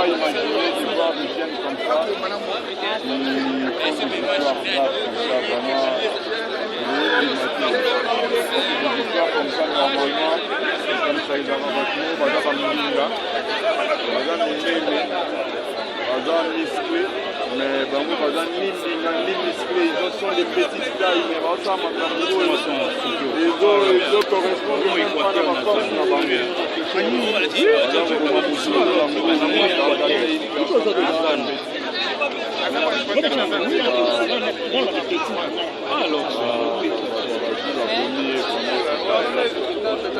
pas imaginé de voir des jeunes comme ça qui font des histoires graves comme ça, vraiment. Des histoires comme ça, normalement, comme ça, ils ont battu, mais ils sont des petites tailles, mais ils correspondent même pas à la force.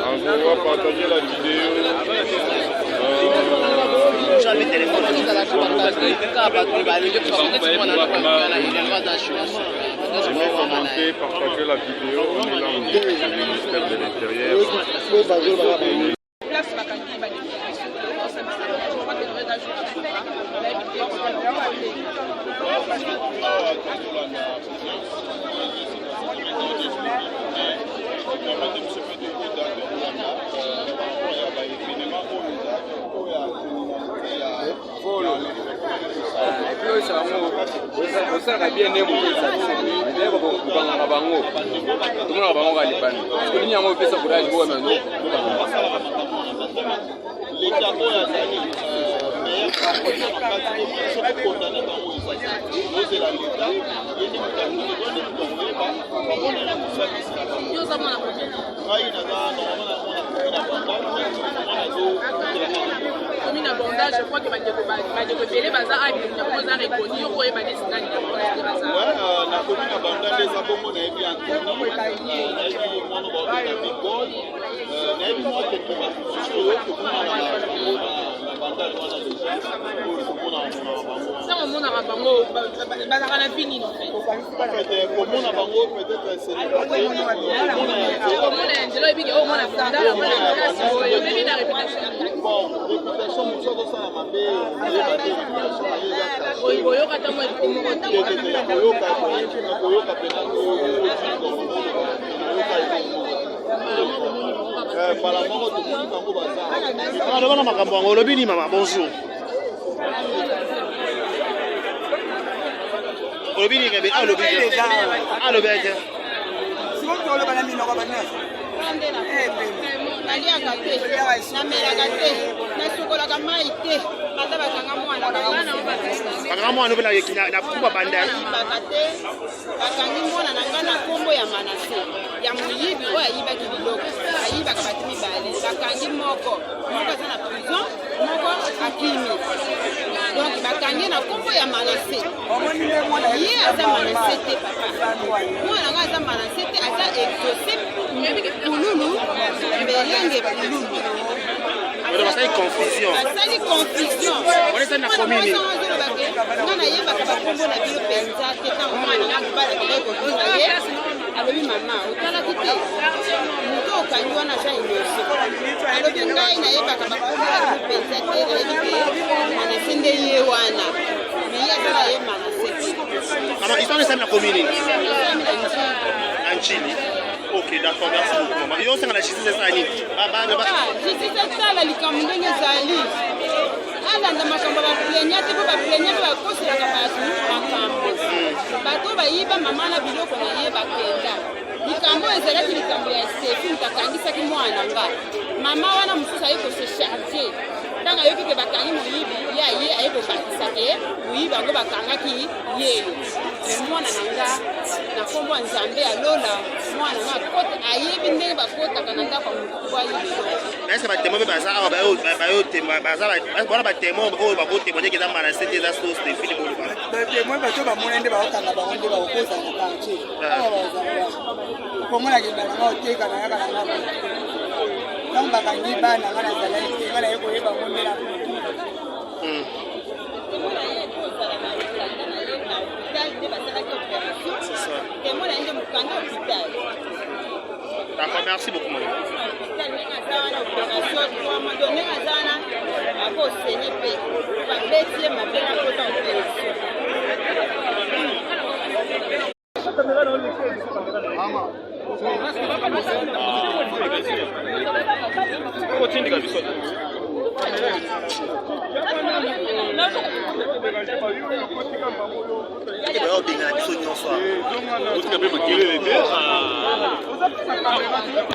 On va partager la vidéo. Commenter, partager la vidéo. On est là au ministère de l'Intérieur. Je crois que bonjour. Donc, bakangi na kombo ya Manassé. Ye aza Manassé te papa. Mwana nga aza Manassé te aza exaucé Pululu, Belenge Pululu. Basali confusion. Basali confusion. On est na commune. Nana yeba ka kombo na bio penza te ta mwana nga bala ke ko ye. Alobi mama, utala kite. Muto kanjwa na ja inoso. Alobi ngai na yeba ka kombo na bio penza te Manassé nde ye wana. Mais ya bala ye Manassé. Alors, ils sont restés dans la commune. En Chili. Ok, d'accord, merci beaucoup, maman. Ils ont fait la justice de Sani. Justice de Sala, likamundenge zali. Ala na makamba ba plenya te ba plenya ba kosela ka ba su makambo. Bato ba yiba mama na biloko na ye ba kenda. Likambo ezala likambo ya sefi mtakangisa ki mwana nga. Mama wana mususa yeko se charger. Tanga yoki ke bakangi moyibi ya ye ayeko bakisa ke muyiba ngo bakanga ki ye. Mwana nanga na kombo nzambe alola mwana na kota ayebi ndenge bakota kananda kwa mukubwa yibi. Est-ce que témoin baza ba yo témoin baza ba ba témoin o ba ko témoigner que dans Manassé des sources de film ou pas. Ba témoin ba to ba monende ba okanga ba onde ba okoza na kanche. Ko mona ke na oteka na yaka na ngaba. Donc bakangi bana ngana zala ngana yeko yeba monela. D'accord, merci beaucoup, madame.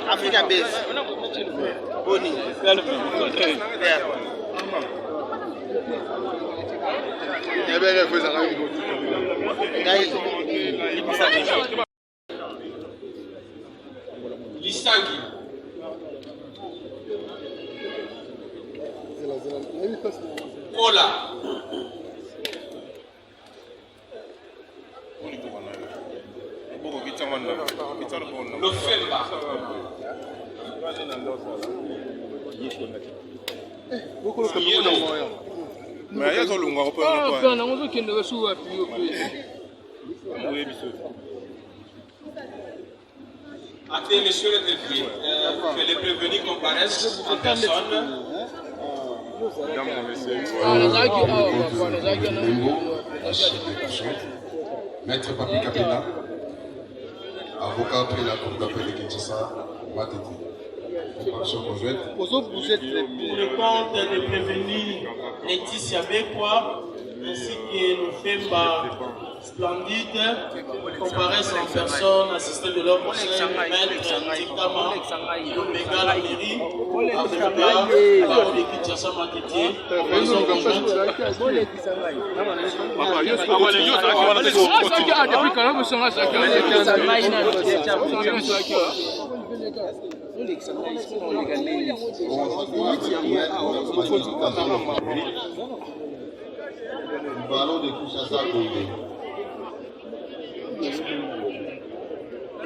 Africa base. Boni. Lisangi. Ola. Lofemba. Attendez, monsieur le député, que les prévenus comparaissent en personne. Maître Papi Kapela, avocat après la Cour d'appel de Kinshasa, Matete. Comparaison conjointe. Pour le compte des prévenus Laetitia Bekwa ainsi que nos femmes splendides comparaissent en personne, assistés de leur conseil, Maître Tikama, Omega la mairie, avocat par l'équipe Kinshasa Matete, comparaison conjointe. Le ballon de Kinshasa Gombe.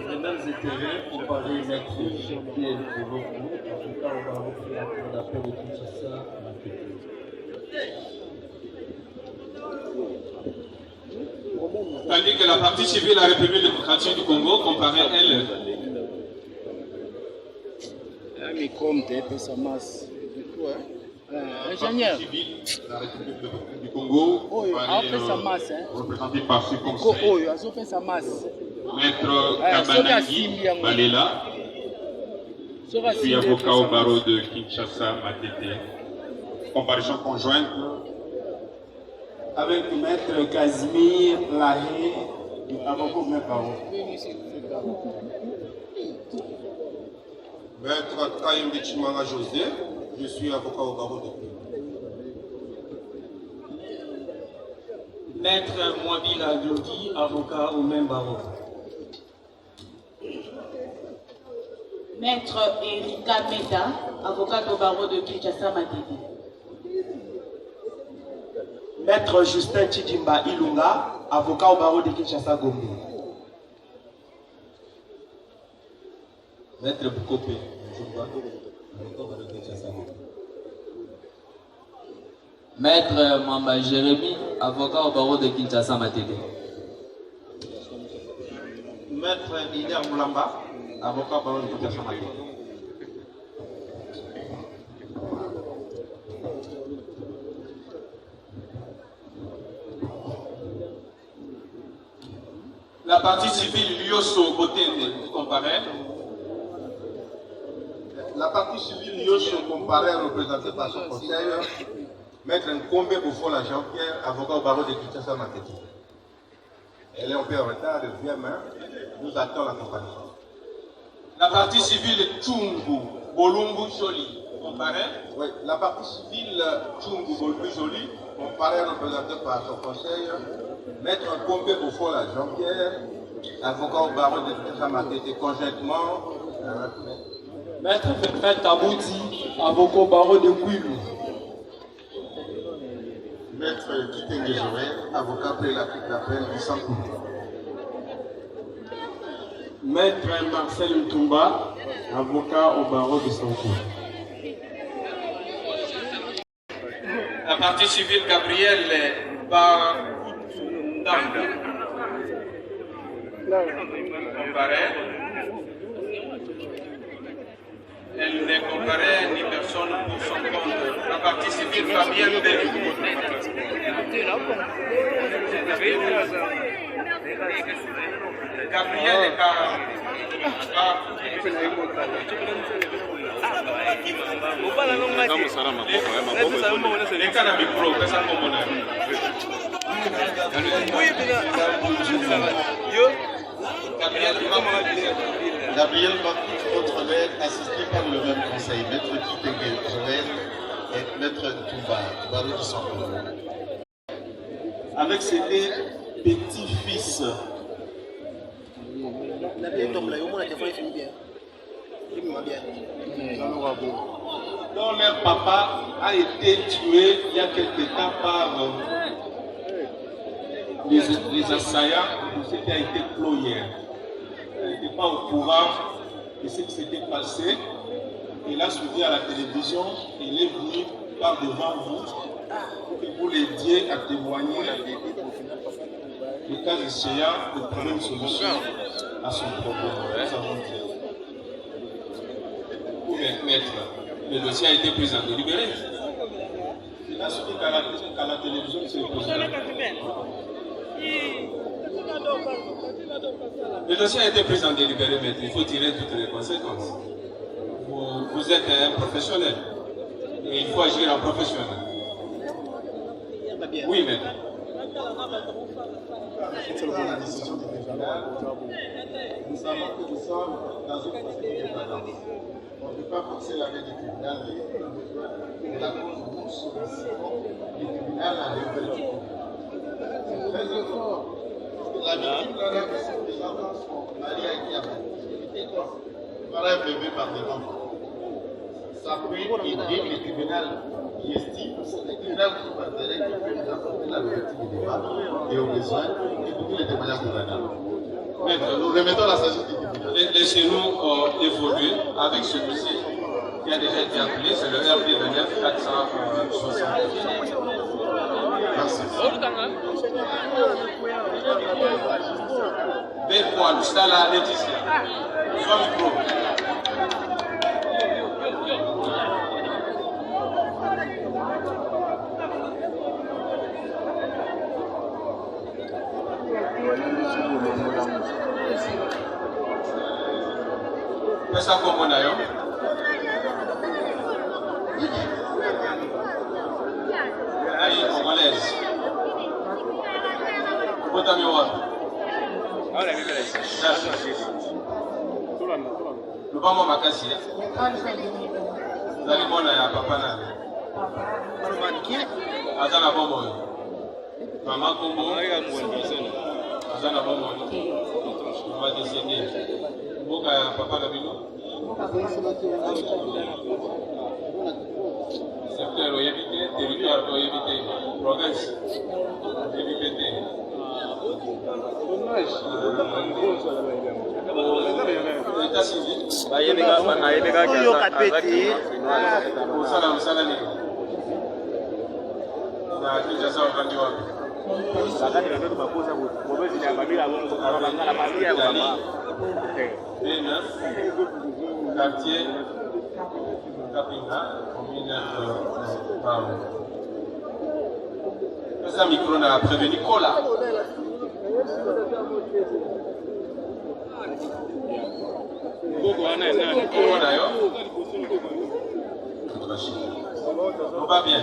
Mesdames et messieurs, comparé maître Jean-Pierre Koulokou, avocat au barreau de la Cour d'appel de Kinshasa. Tandis que la partie civile de la République démocratique du Congo comparait elle. Ingénieur. La République du Congo, représentée par ce conseil. Maître Kabanagi Balela, puis avocat au barreau de Kinshasa Matete. Comparaison conjointe Avec maître Casimir Lahé, avocat au même barreau. Maître Kayembe Chimanga José, je suis avocat au barreau de Kinshasa. Maître Mwabila Glodi, avocat au même barreau. Maître Erika Meda, avocat au barreau de Kinshasa Matete. Maître Justin Chidimba Ilunga, avocat au barreau de Kinshasa Gombe. Maître Bukope, avocat au barreau de Kinshasa Gombe. Maître Mamba Jérémy, avocat au barreau de Kinshasa Matete. Maître Niner Moulamba, avocat au barreau de Kinshasa Matete. La partie civile Lyoso Botende, vous comparez. La partie civile Lyoso comparée représentée par son conseil, Maître Nkombe Boufola Jean-Pierre, avocat au barreau de Kinshasa Matete. Elle est un peu en retard, elle vient, mais nous attendons la comparaison. La partie civile Tchungu Bolumbu Joli, vous comparez. Oui, la partie civile Tchungu Bolumbu Joli, comparée représentée par son conseil, Maître Nkombe Boufola Jean-Pierre, avocat au barreau de Kinshasa Matete, conjointement. Maître Fefet Tabouti, avocat au barreau de Kouilou. Maître Kitenge Joël, avocat après la Cour d'appel du Sankou. Maître Marcel Ntumba, avocat au barreau de Sankou. La partie civile Gabriel Bandambu. Comparée. Elle n'est comparée ni personne pour son compte. La partie civile Fabien Bellou. Gabriel est les cas de micro, Gabriel Marquis, votre maître, assisté par le même conseil, maître Kitenge Joël et maître Toumba, Barou du Santo. Avec ses deux petits-fils. Dont leur papa a été tué il y a quelque temps par les assaillants. C'était a été clos hier. Il n'était pas au courant de ce qui s'était passé. Il a suivi à la télévision. Il est venu par devant vous pour que vous l'aidiez à témoigner. Le cas échéant de trouver une solution à son problème. Nous avons dit. Pour mettre, le dossier a été présenté, libéré. Il a suivi qu'à la télévision, il s'est posé. Le dossier a été présenté, libéré, mais il faut tirer toutes les conséquences. Vous êtes un professionnel. Et il faut agir en professionnel. Oui, maître. Nous savons que nous sommes dans une procédure de balance. On ne peut pas forcer la main du tribunal, mais la cause où nous sollicitons du tribunal à révéler. C'est très important. La victime l'a reçu déjà dans son mari a été abattu. Par un bébé par des enfants. Ça peut aider le tribunal qui estime que c'est le tribunal qui va intérêt qui peut nous apporter la vérité du débat et au besoin et pour tous les témoignages de la dame. Nous remettons la sagesse du tribunal. Laissez-nous évoluer avec ce dossier qui a déjà été appelé, c'est le RD 29 460. Merci. B3, le stade à Laetitia. Soit micro. Pesa como nayo. Aïe, congolaise. Bota mi wapi? Lubamo makasi. Zali mona ya papa na. Azana bombo. Mama kombo. Azana bombo. Mama descendé. Boka ya papa na bino. Secteur oyebite, territoire oyebite, province oyebite. État civil. Oyo kapeti. Osala mosala nini? Na Kinshasa okandi wapi? Bena, quartier Kapinga, commune de Pau. Eza micro na prévenu Kola. Comment d'ailleurs? On va bien.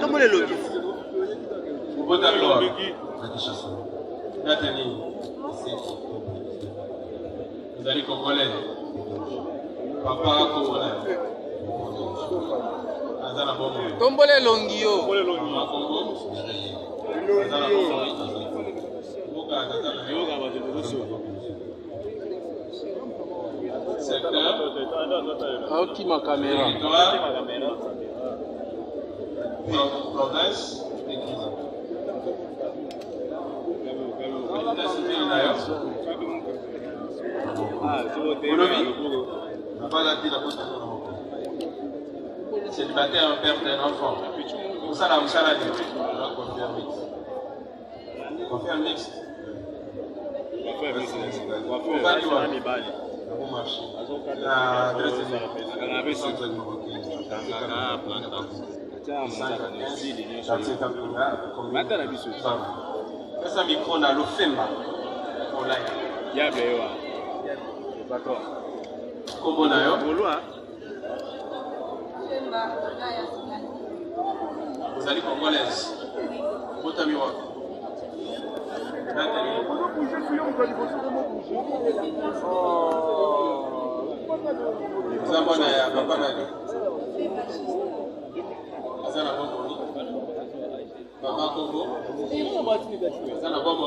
Comment les lobbies? Vous allez congolais. Papa congolais. Azana Bomo. Tombole Longio. Mama Congo. Azana Bomo. Boka Azana Yoga. Secteur. Ultima caméra. Territoire. Province. Célibataire, un père d'un enfant. Pour ça, là, on s'en a dit. On fait un mixte. On va dire. Essa micro na lofemba olaya yabewa d'accord kombo nayo bolwa vous allez congolaise Botami wapi? Zamana ya papa nani? Azana Kombo. Mama Kombo. Azana Kombo.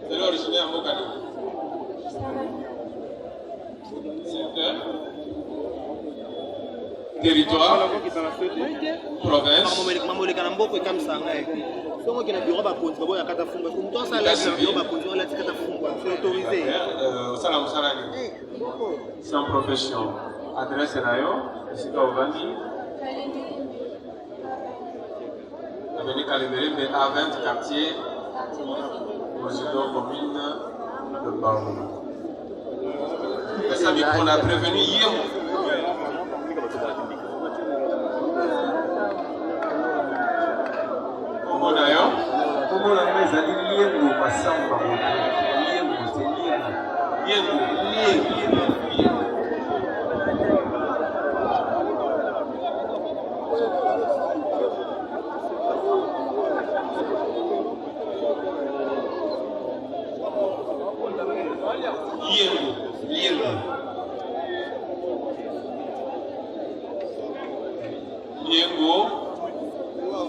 C'est l'originaire Mokani. Territoire, province, sans profession. Adresse Rayo, ici au Vandi. Avenue Kaliméré, A20, quartier, résident commune de Barou. Ça on a prévenu hier. Comment d'ailleurs? Comment la maison est liée au bassin par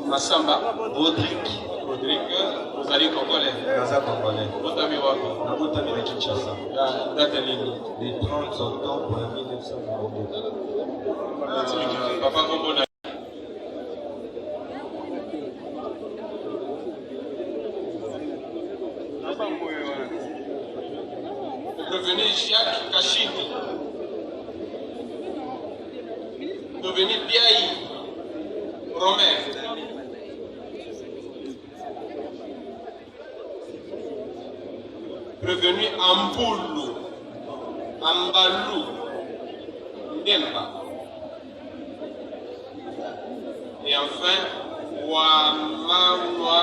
Massamba, Rodrigue, vous allez congolais. Gaza congolais. Botami wapi? Na Botami na Kinshasa. Date nini? Le 30 octobre 1992. Papa Kombo na devenu Jacques Kachini. Devenu Biaï Romain. Revenu Amboulou, Ambalou, Demba. Et enfin, Wamanoa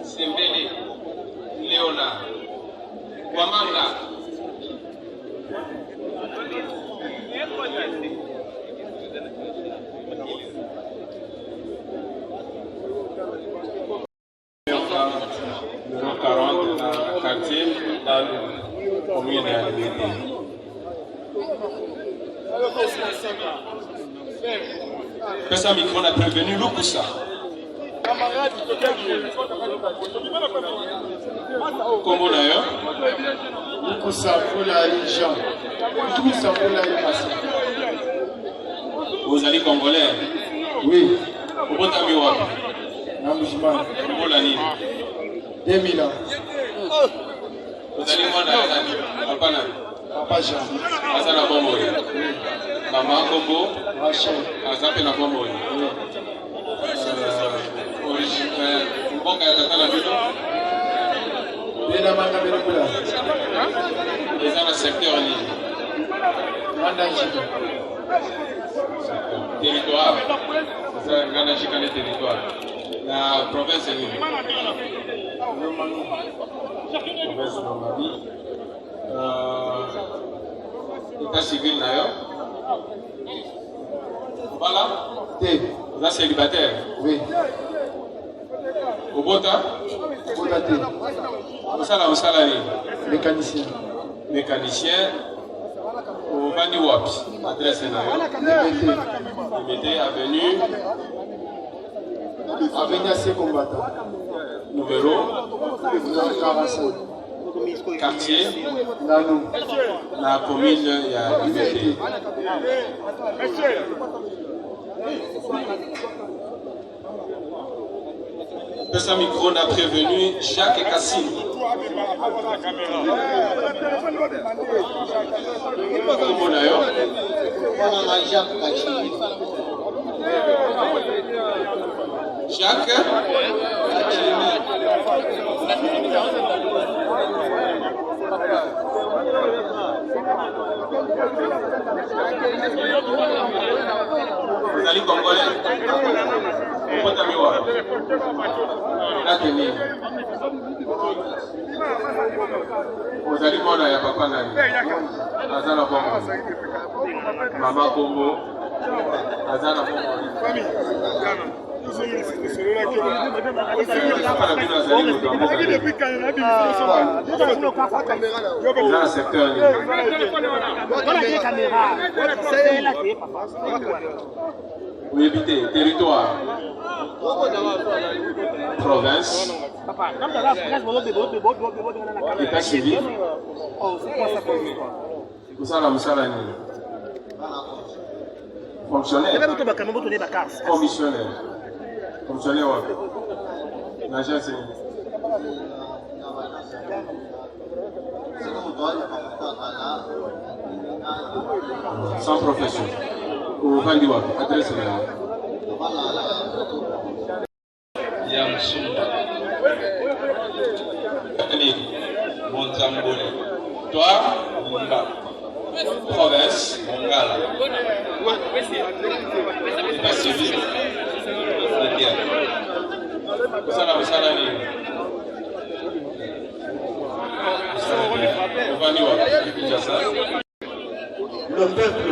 Sembele, Léonard, Wamanga. Quartier dans le commune de l'Alibété. Personne micro a prévenu Lukusa. Comment d'ailleurs? Lukusa pour la Jean. Lukusa pour la Passé. Vous allez congolais? Oui. Vous avez what? Namoujman. Pour la ligne. 2000 ans. Vous allez moi dans Papa Nani. Papa Jean. Azana Kombo. Maman Kombo. Rachel. Azape na Kombo. Mboka ya tata na bino. Bena manga belekula. Les dans le secteur ligne. Mandajika. Territoire. C'est Mandajika le territoire. La province est libre. Province de Mali. État civil d'ailleurs. Voilà. Vous êtes célibataire? Oui. Au Bota? Bota T. Au salarié? Mécanicien. Mécanicien. Au Bandi Wapi. Adresse d'ailleurs. Libété, avenue. Avenue assez combattant. Numéro 45. Quartier Nanou. La commune il y a Liberté. Ce micro a prévenu Jacques Cassine. Comment d'ailleurs? Jacques vous allez congolais. Pourquoi vous allez moi là, papa Nani. Azana Kombo. Maman Kombo. Azana Kombo. Vous évitez territoire, province, état civil. Fonctionnaire. Commissionnaire. Fonctionnaire. L'agence. Sans profession. Ou Vandiwa, adresse là. Yamsumba. Montambole. Toi, Mongala. Province, Mongala. État civil. Le peuple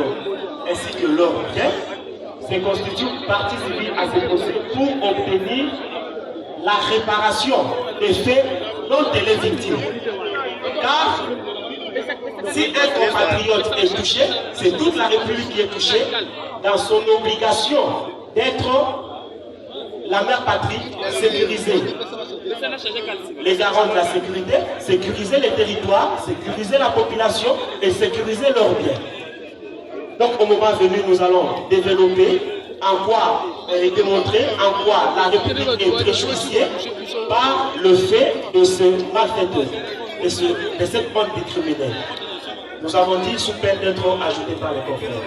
ainsi que l'homme se constitue partie civile à ses procès pour obtenir la réparation des faits dont elle est victime. Car si un compatriote est touché, c'est toute la République qui est touchée dans son obligation d'être la mère patrie sécurisée. Les garants de la sécurité, sécuriser les territoires, sécuriser la population et sécuriser leurs biens. Donc au moment venu, nous allons développer en quoi et démontrer en quoi la République est préjudiciée par le fait de ce malfaiteur, de cette bande de criminels. Nous avons dit sous peine d'être ajoutés par les confrères.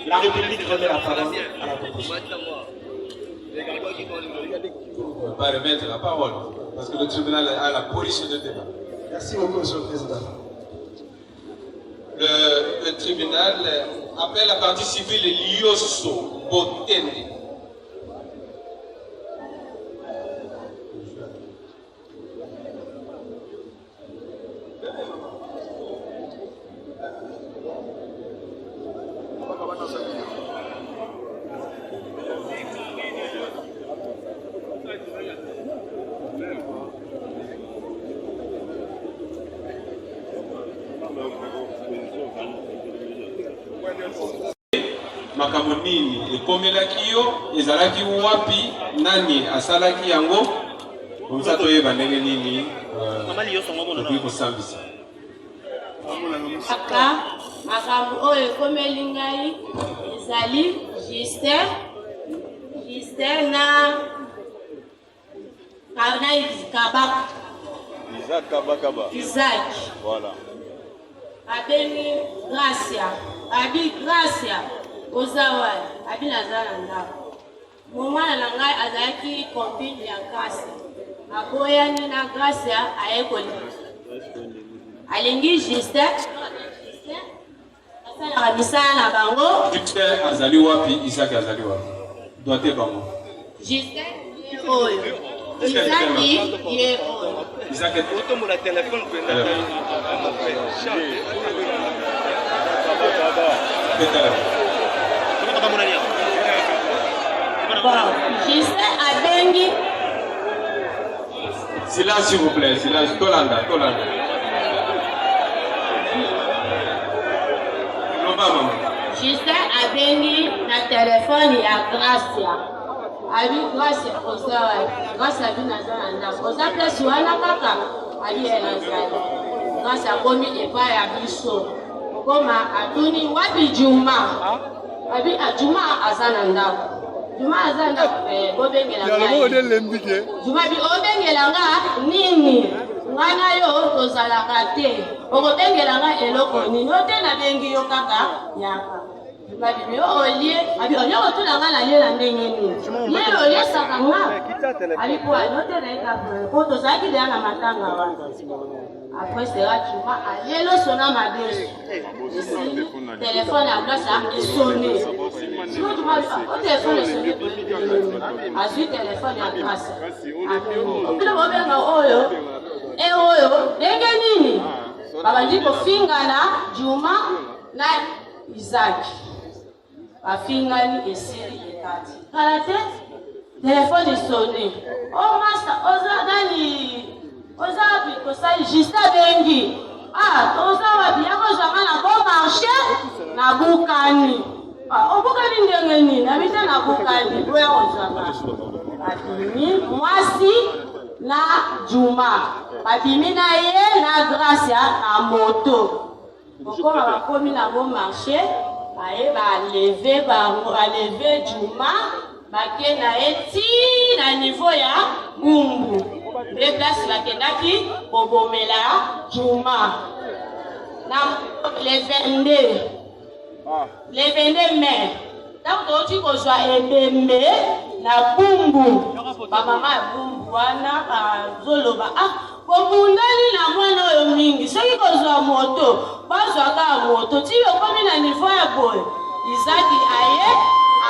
La République remet la parole à la proposition. On ne peut pas remettre la parole parce que le tribunal a la police de débat. Merci beaucoup, Monsieur le Président. Le tribunal appelle la partie civile Lioso Botende. makambo nini ekomelaki yo ezalaki wapi nani asalaki yango komisa toyeba ndenge nini tokoki kosambisa aka makambo oyo ekomeli ngai ezali Justin na Kabaka Isaac voilà abengi Gracia Ozawa abi nazala ndako mwana na ngai azalaki kompini ya Gracia aboyani na Gracia ayekoli alingi Justin asalaka misala na bango. Justin azali wapi Isaac azali wapi doite bango Justin oyo Isaac ye oyo Isaac otomola téléphone kwenda Justin abengi. Silence s'il vous plaît, silence. Tolanda. Justin abengi na téléphone ya Gracia. Abi Gracia ozawa. Gracia abi nazala ndako. Oza place wana kaka. Abi elazali. Gracia komi epa ya biso. Koma atuni wapi Juma. Abi Juma azana ndako. Juma azanda bobengela ngai. Juma bi obengela nga nini? Ngana yo tozalaka te. Okobengela nga eloko nini? Ote na bengi yo kaka yaka. Juma bi olie, abi onyo tuna nga na lela ndenge nini? Ye olie saka nga. Alipo anote na eka ko tozaki de na matanga wana. Après cela Juma alelo sona madesu. Téléphone à place a sonné. Azui téléphone ya grâce. Okilo bobenga oyo. Oyo ndenge nini? Babandi kofingana Juma na Isaac. bafingani esili ekati kala te telefone esoni o master oza nani oza wapi tosali juste bengi oza wapi yakozwanga na bon marché na bukani obukani ndenge nini abita na bukani oya kozwanga babimi mwasi na Juma babimi na ye na Gracia na moto okoma bakomi na bon marché baye baleve Juma bake na eti na niveau ya Bumbu de place bakendaki kobomela Juma na le 22 mai ntango toti kozwa ebembe na Bumbu bamama ya Bumbu wana bazoloba komundani na mwana oyo mingi soki kozwa moto bazwaka moto ti okomi na niveau ya boye Izaki aye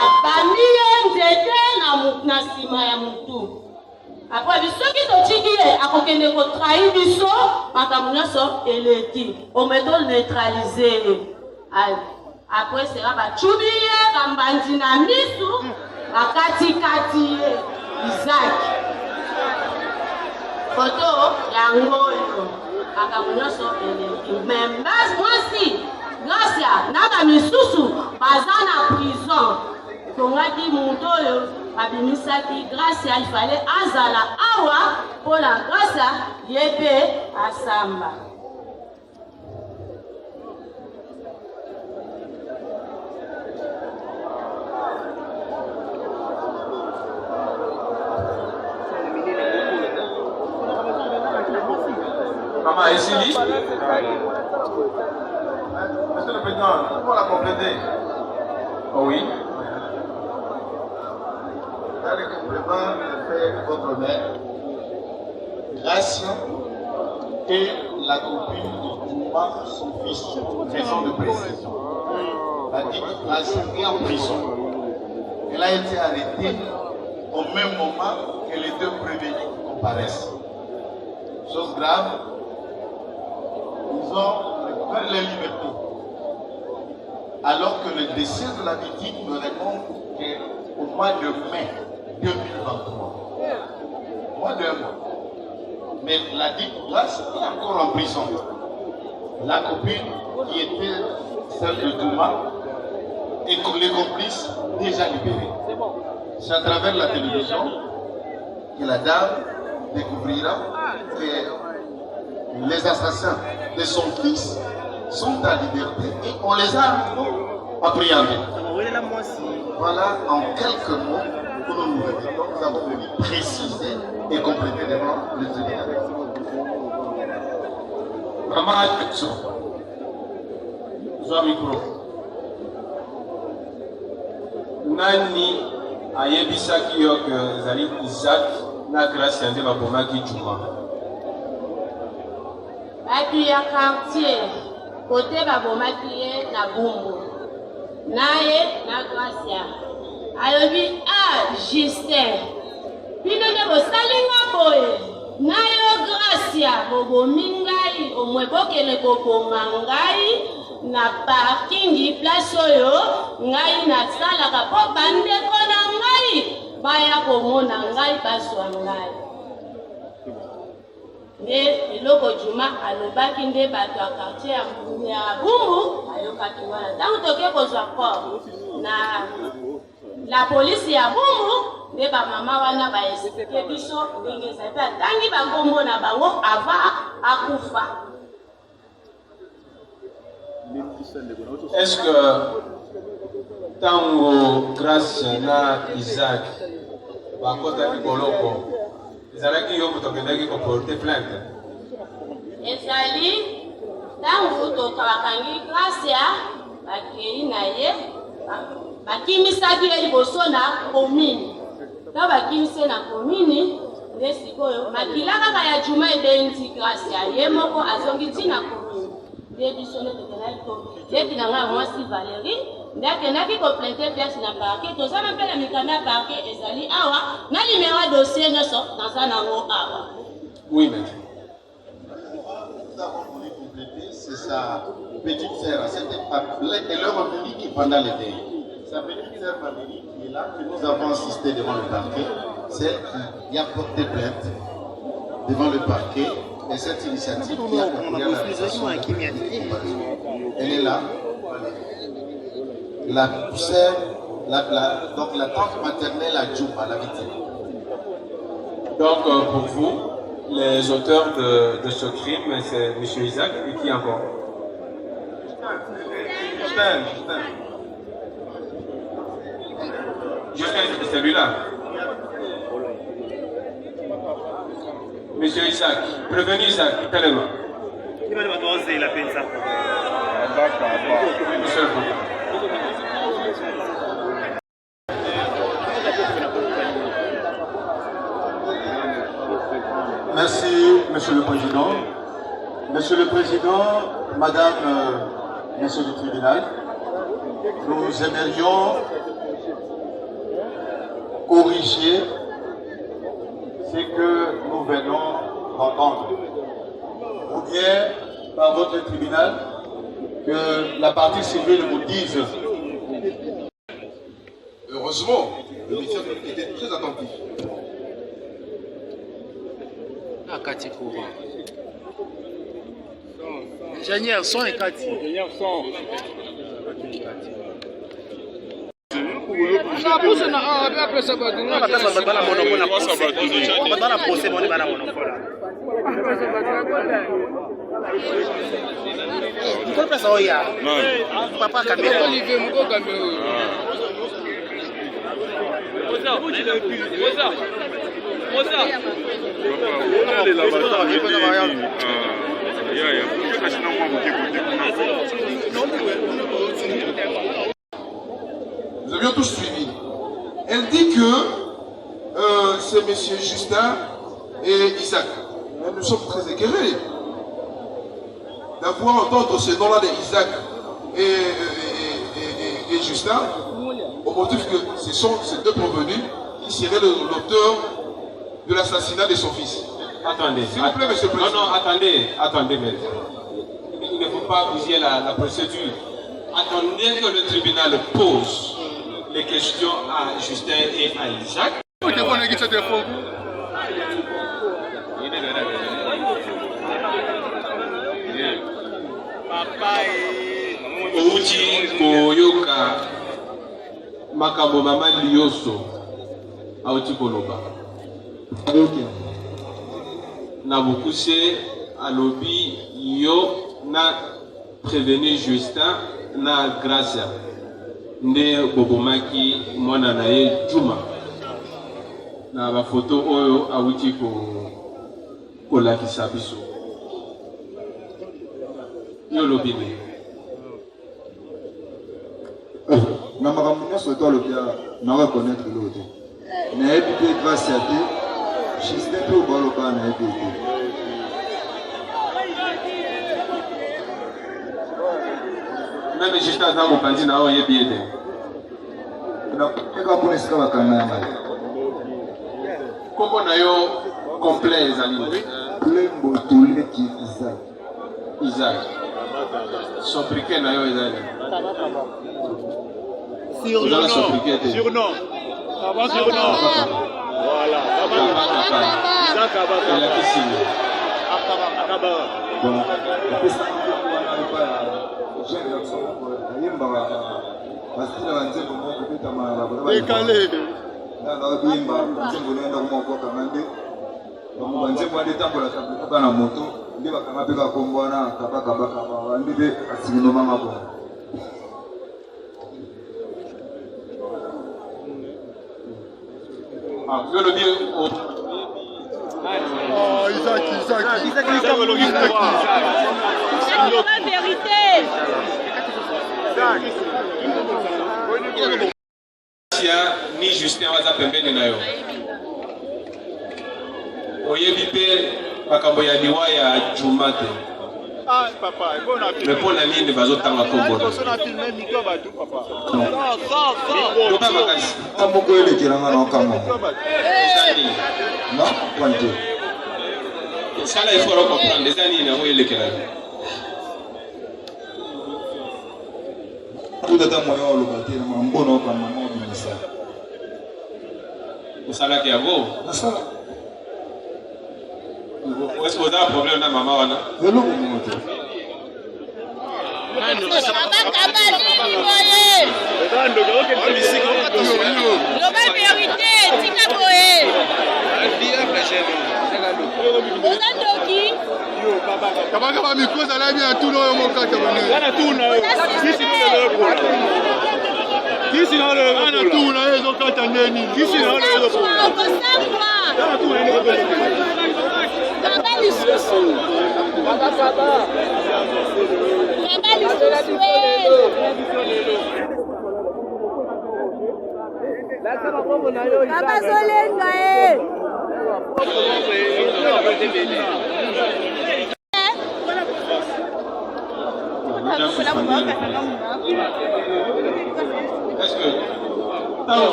abami ye nzete na nsima ya mutu apres bisoki totiki ye akokende kotrahi biso makambo nyonso eleki ometo neutralize ye apres sera bacubi ye bambandi na misu bakatikati ye Izaki foto yango oyo makambo nyonso eleki membas mwasi Gracia na bamisusu baza na prison tongaki moto oyo babimisaki Gracia ifale azala awa mpona Gracia ye mpe asamba Maman Esili. Monsieur le Président, pour la compléter. Oh oui. Dans les compléments fait votre mère, Gracia et la copine de Juma, son fils, raison de précision. La dite Gracia est en prison. Elle a été arrêtée au même moment que les deux prévenus comparaissent. Chose grave, ils ont perdu les libertés. Alors que le décès de la victime me répond qu'au mois de mai 2023. Moins d'un mois. Mais la dite Gracia est encore en prison. La copine qui était celle de Juma et les complices déjà libérés. C'est à travers la télévision que la dame découvrira que les assassins de son fils sont en liberté et on les a appréhendés. Voilà en quelques mots que nous répétons, nous avons voulu préciser et compléter devant le tribunal. Maman Atsu, Zoa micro. Nani ayebisaki yo que ezali Isaac na Gracia nde babomaki Juma. batu ya quartier kote babomaki ye na Bumbu naye na Gracia alobi Justin bino nde bosalinga boye nayo Gracia bobomi ngai omwe bokele koboma ngai na parking place oyo ngai nasalaka mpo bandeko na ngai baya komona ngai bazwa ngai nde eloko Juma alobaki nde bato ya quartier ya Bumbu ayokaki wana ntango toke kozwa corps na la polisi ya Bumbu nde bamama wana baesplike biso ndenge ezali mpe atangi bankombo na bango ava akufa. Est-ce que tango Gracia na Isaac bakotaki boloko ezalaki yo moto akendaki koporte plainte? Ezali ntango bakangi Gracia bakei na ye bakimisaki ye liboso na komini ntango bakimise na komini nde sikoyo makila kaka ya Juma ebendi Gracia ye moko azongi ntina komini nde biso nde tokenaki yebi na ngai mwasi Valérie nde akendaki koplainte place na parquet tozana mpe na mikanda ya parquet ezali awa na numéro ya dossier nyonso naza nango awa. Oui, maître. Nous avons voulu compléter, c'est sa petite sœur. Elle leur a dit pendant l'été. sa petite-sœur Valérie qui est là, que nous avons assisté devant le parquet, celle qui a porté plainte devant le parquet, et cette initiative qui a conduit à l'arrestation. Elle est là. La sœur, donc la tante maternelle à Djouba, la victime. Donc pour vous, les auteurs de ce crime, c'est M. Isaac et qui encore? Justin, c'est celui-là. Monsieur Isaac, prévenu Isaac, tellement. Qui va nous oser la peine ça? Monsieur le président. Merci, Monsieur le Président. Monsieur le Président, Madame, Monsieur le tribunal, nous aimerions corriger ce que nous venons d'entendre. Ou bien, par votre tribunal, que la partie civile vous dise. Heureusement, le ministère était très attentif. Kati courant. Ingénieur son et Kati. Ingénieur son. Nous avions tous suivi. Elle dit que c'est M. Justin et Isaac. Mais nous sommes très éclairés d'avoir entendre ce nom-là d'Isaac et Justin, au motif que ce sont ces deux provenus qui seraient l'auteur de l'assassinat de son fils. Attendez. S'il vous plaît, monsieur le président. Non, attendez, maître. Il ne faut pas bousiller la procédure. Attendez que le tribunal pose les questions à Justin et à Isaac. Outi koyoka makambo mama liyoso auti koloba. Na bukuse alobi yo na prévenu Justin na Gracia nde bobomaki mwana na ye Juma na ba photo oyo auti ko lakisa biso yo lobi ne na makambo nyonso to alobi na reconnaître l'autre nayebi mpe Gracia te Justin mpe obaloba nayebi te. Même Justin aza mopanzi na oyo yebi ete eka mpona esika bakanga ya ngai kombo na yo complet ezali Mbotoleki Isaac sobriquet na yo ezali Surnom. Voilà. Isaac. ni Justin waza pembeni na yo oyebi mpe makambo ya liwa ya Juma te me mpo na nini bazotanga kombo loba makasi moko elekelanga na okama non kwante sala il faut comprendre eza nini yango elekelanga tata moyen au locataire, mon bon nom comme maman du message. Au salaire qui a beau. Est-ce que vous avez un problème dans maman? Je l'ai monté. Kabaka ba micro za la bien tout le monde quand on est. Ana tout na. Kisi na le. Ana tout na ezo kata neni. Kisi na le ezo. Ana tout na ezo. Baba lisusu. Baba. Baba lisusu. Baba solenga Est-ce que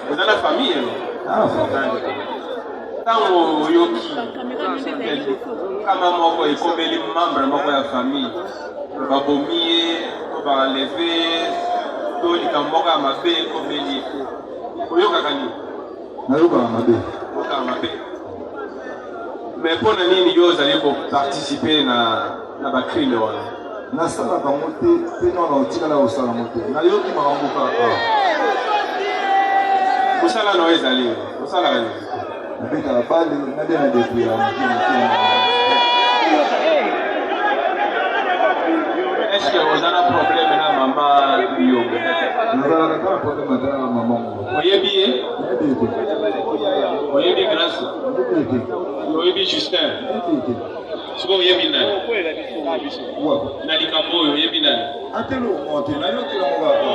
vous avez la famille? Tango yoki kama moko ekomeli membre moko ya famille babomiye baleve to likambo ya mabe ekomeli oyokaka nini? Nayokaka mabe. Oyokaka mabe. Mais pour nini yo ozali koparticiper na bacrime wana? Nasalaka ngo te mpe nona otikala kosala ngo te nayoki makambo kaka. Mosala no ezali osalaka nini? Nabetaka bale nabena depuis ya moke. Est-ce que vous avez un problème na maman yo? Nazalaka kaka problème ata na maman ngo. Oyebi ye? Oyebi Grâce? Oyebi Justin? Siko oyebi nani? Na likambo oyo oyebi nani? Atelo monte nayoki yango kaka.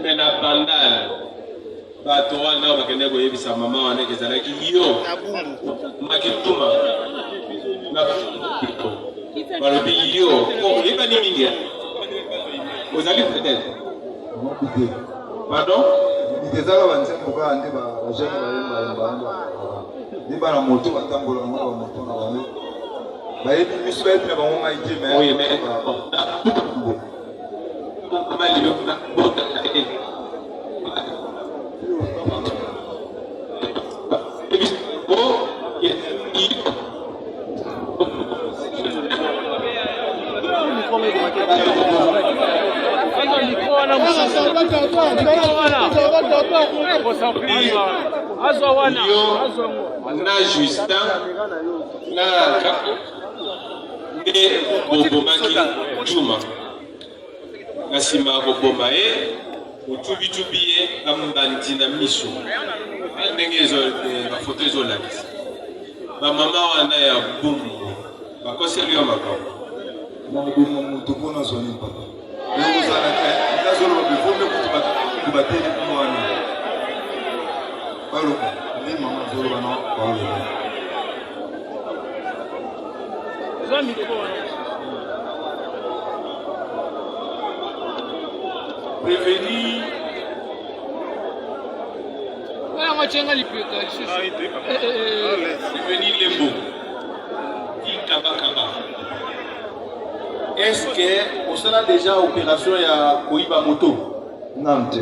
Mais na bandala bato wana bakende koyebisa mama wana ezalaki yo makituma na balobi yo oyeba nini mingi ozali peut-être pardon ezaka banzembo kaka nde bajene bayembayemba nde bana moto batambola yango na bamoto na bango bayebi miso bayebi na bango mai te na Justin na nde bobomaki Juma na nsima ya koboma ye otubi ye na mbandi na miso ndenge bafoto ezolakisa bamama wana ya bumbu bakoseli yo makambo naboma moto mpona zoni papa eozalaka ezazoloba bivome kutu bateli mwana baloba nde mama azoloba na baloba prévenir prévenir lembo ikabakaba. Est-ce que vous avez déjà opération ya koiba moto? Non, te.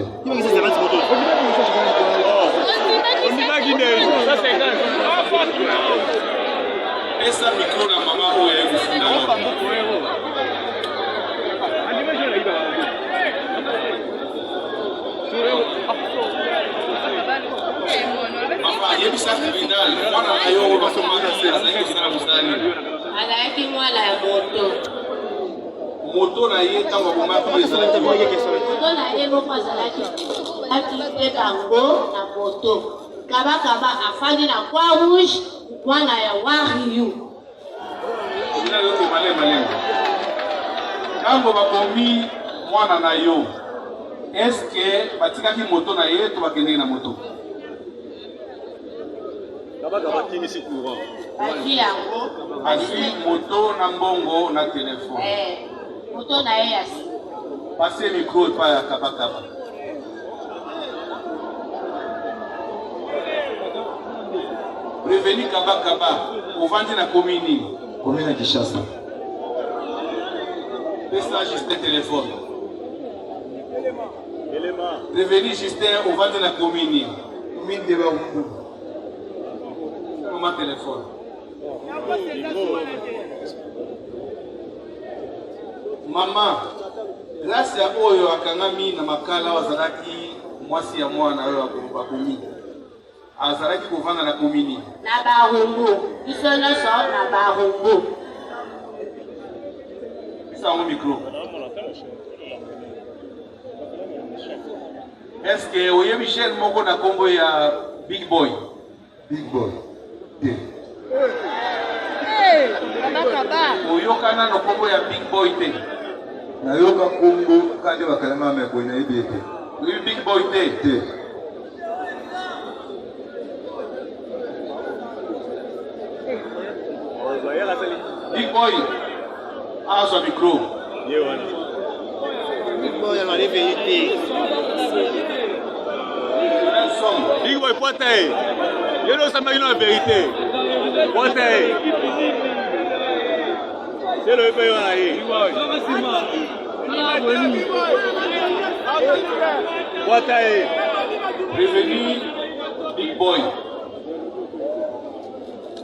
Esa micro na mama oyo kufunda. Mama yebisa tribunal wana ayo basomana sasa ngikisana musani. Alaiki mwana ya moto. Moto na ye tango bomaki ezalaki moto na ye moko azalaki akiteka ngo na moto kabakaba afandi na Croix Rouge mwana ya wariyu sina yote malengo tango bakomi mwana na yo eske batikaki moto na ye to bakendeki na moto kabakaba timisi courant baki yango azwi moto na mbongo na telefone moto na ye yasi passe micro pa ya kabakaba prévenir kabakaba ovandi na komini komini ya Kinshasa Pesa Justin téléphone. Prévenir Justin au vent de la commune. Commune de Barumbu. Comment téléphone? Maman, grâce à Oyo Akangami na makala wazaraki mwasi ya mwana oyo akomi. Azaraki kovanda na commune. Na Barumbu. Biso nyonso na Barumbu. Bisa mon micro. Est-ce que Oye Michel moko na kombo ya Big Boy? Big Boy. Oyokana na kombo ya Big Boy te. Na yoka kombo kande bakalama me boy na ibete. Oui, Big Boy te. Big Boy. Ah, son micro. Big Boy a la vérité. Big Boy pote. Yo no sama la vérité. Pote. C'est le pays on a eu. Big Boy. Pote. Prévenu Big Boy.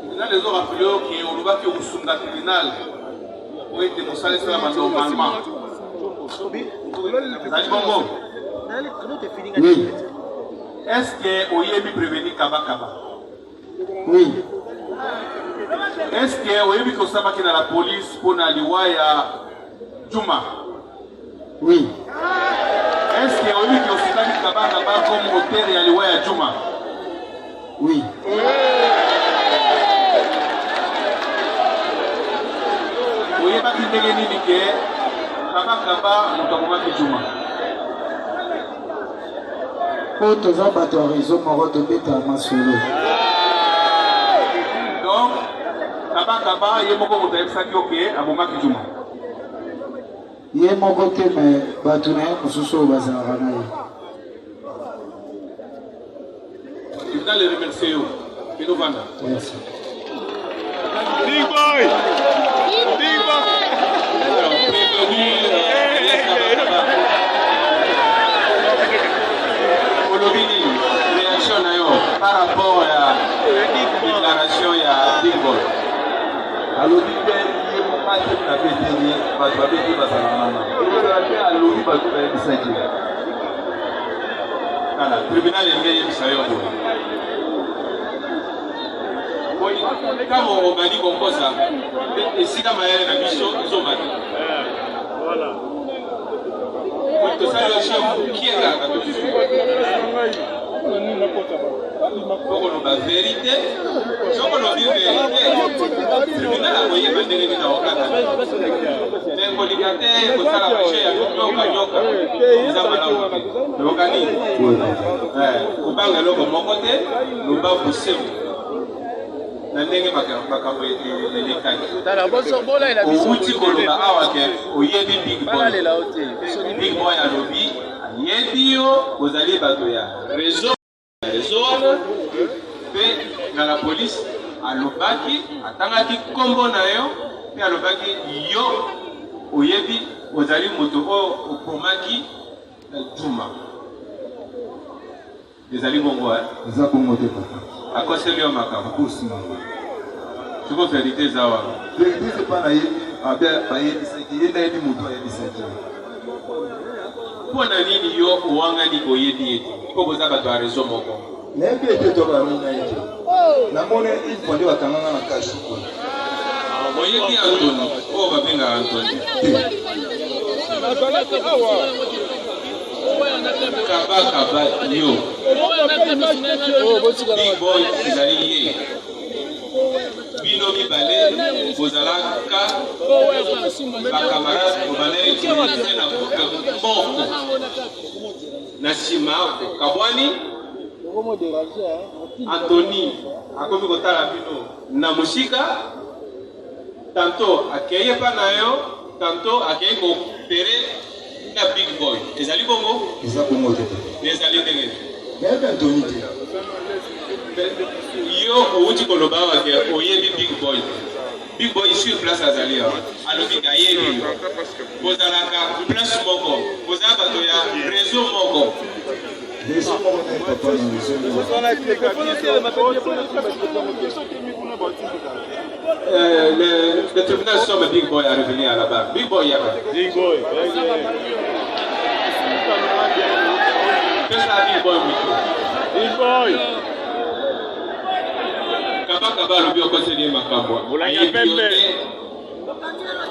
Nous les autres rappelés qu'on va faire un tribunal pour être démonstré normalement. Oui. Est-ce que vous avez prévenu Kaba Kaba? Oui. Est-ce que vous avez vu dans la police pour Naliwaya Juma? Oui. Est-ce que vous avez vu que Kaba Kaba comme auteur de Naliwaya Juma? Oui. Vous avez vu que Kaba Kaba Mutamaki Juma? Po toza bato ya réseau moko tobeta masolo. Donc, Kaba Kaba ye moko mutayebisaki oke abomaki Juma. Ye moko te me bato na ye mosusu oyo bazalaka na ye. Je voudrais les remercier. Bino Vanda. Merci. Big Boy. Big Boy. Alors, prévenu Olobini, réaction par rapport à la déclaration de Big Boy. Alors, le tribunal est bien quand on va dire comme ça, et si la manière de la mission, ils ont mal. Voilà. Ça, le chef qui est là, la vérité, si on a dit vérité, le tribunal a envoyé ma déléguée dans le cadre. Mais pour les gâter, pour ça, la marché, il y a ils ont mal. Le organique. Pour parler de mon côté, nous avons poussé. Outi koloba awa ke oyebi Big Boy alobi ayebi yo ozali bato ya réseau pe na la police alobaki atangaki kombo na yo pe alobaki yo oyebi ozali moto oyo okomaki Juma ezali bongo eza bongo te papa akoseli yo makambo akosima tu peux faire des zawa. Vérité c'est pas naïf, il y a des moutons à 17 ans. Pour nani yo wanga ni koyebi eti. Ko boza bato a raison moko. N'impe ete to ba mona ete. Na mona il faut de bakanganga na kashu ko. Oyebi Anthony, o ba benga Anthony. Kaba yo. Big Boy izali ye. Bino mibale bozalaka bacamarade mobale utilize na mboko na nsima kabwani Anthony akomi kotala bino na mosika tanto akeye pa na yo tanto akeye kopere na Big Boy ezali bongo eza bongo te ezali ndenge mais Anthony te yo outi koloba wake oyebi Big Boy Big Boy sur place à Zalia. Alors, il y a vous avez place Moko. Vous avez réseau Moko. Le tribunal somme Big Boy à revenir à la barre. Big Boy, Big Boy. Big Boy. Big Boy. Kaba lobi okoseli makambo. Mulanya pembe.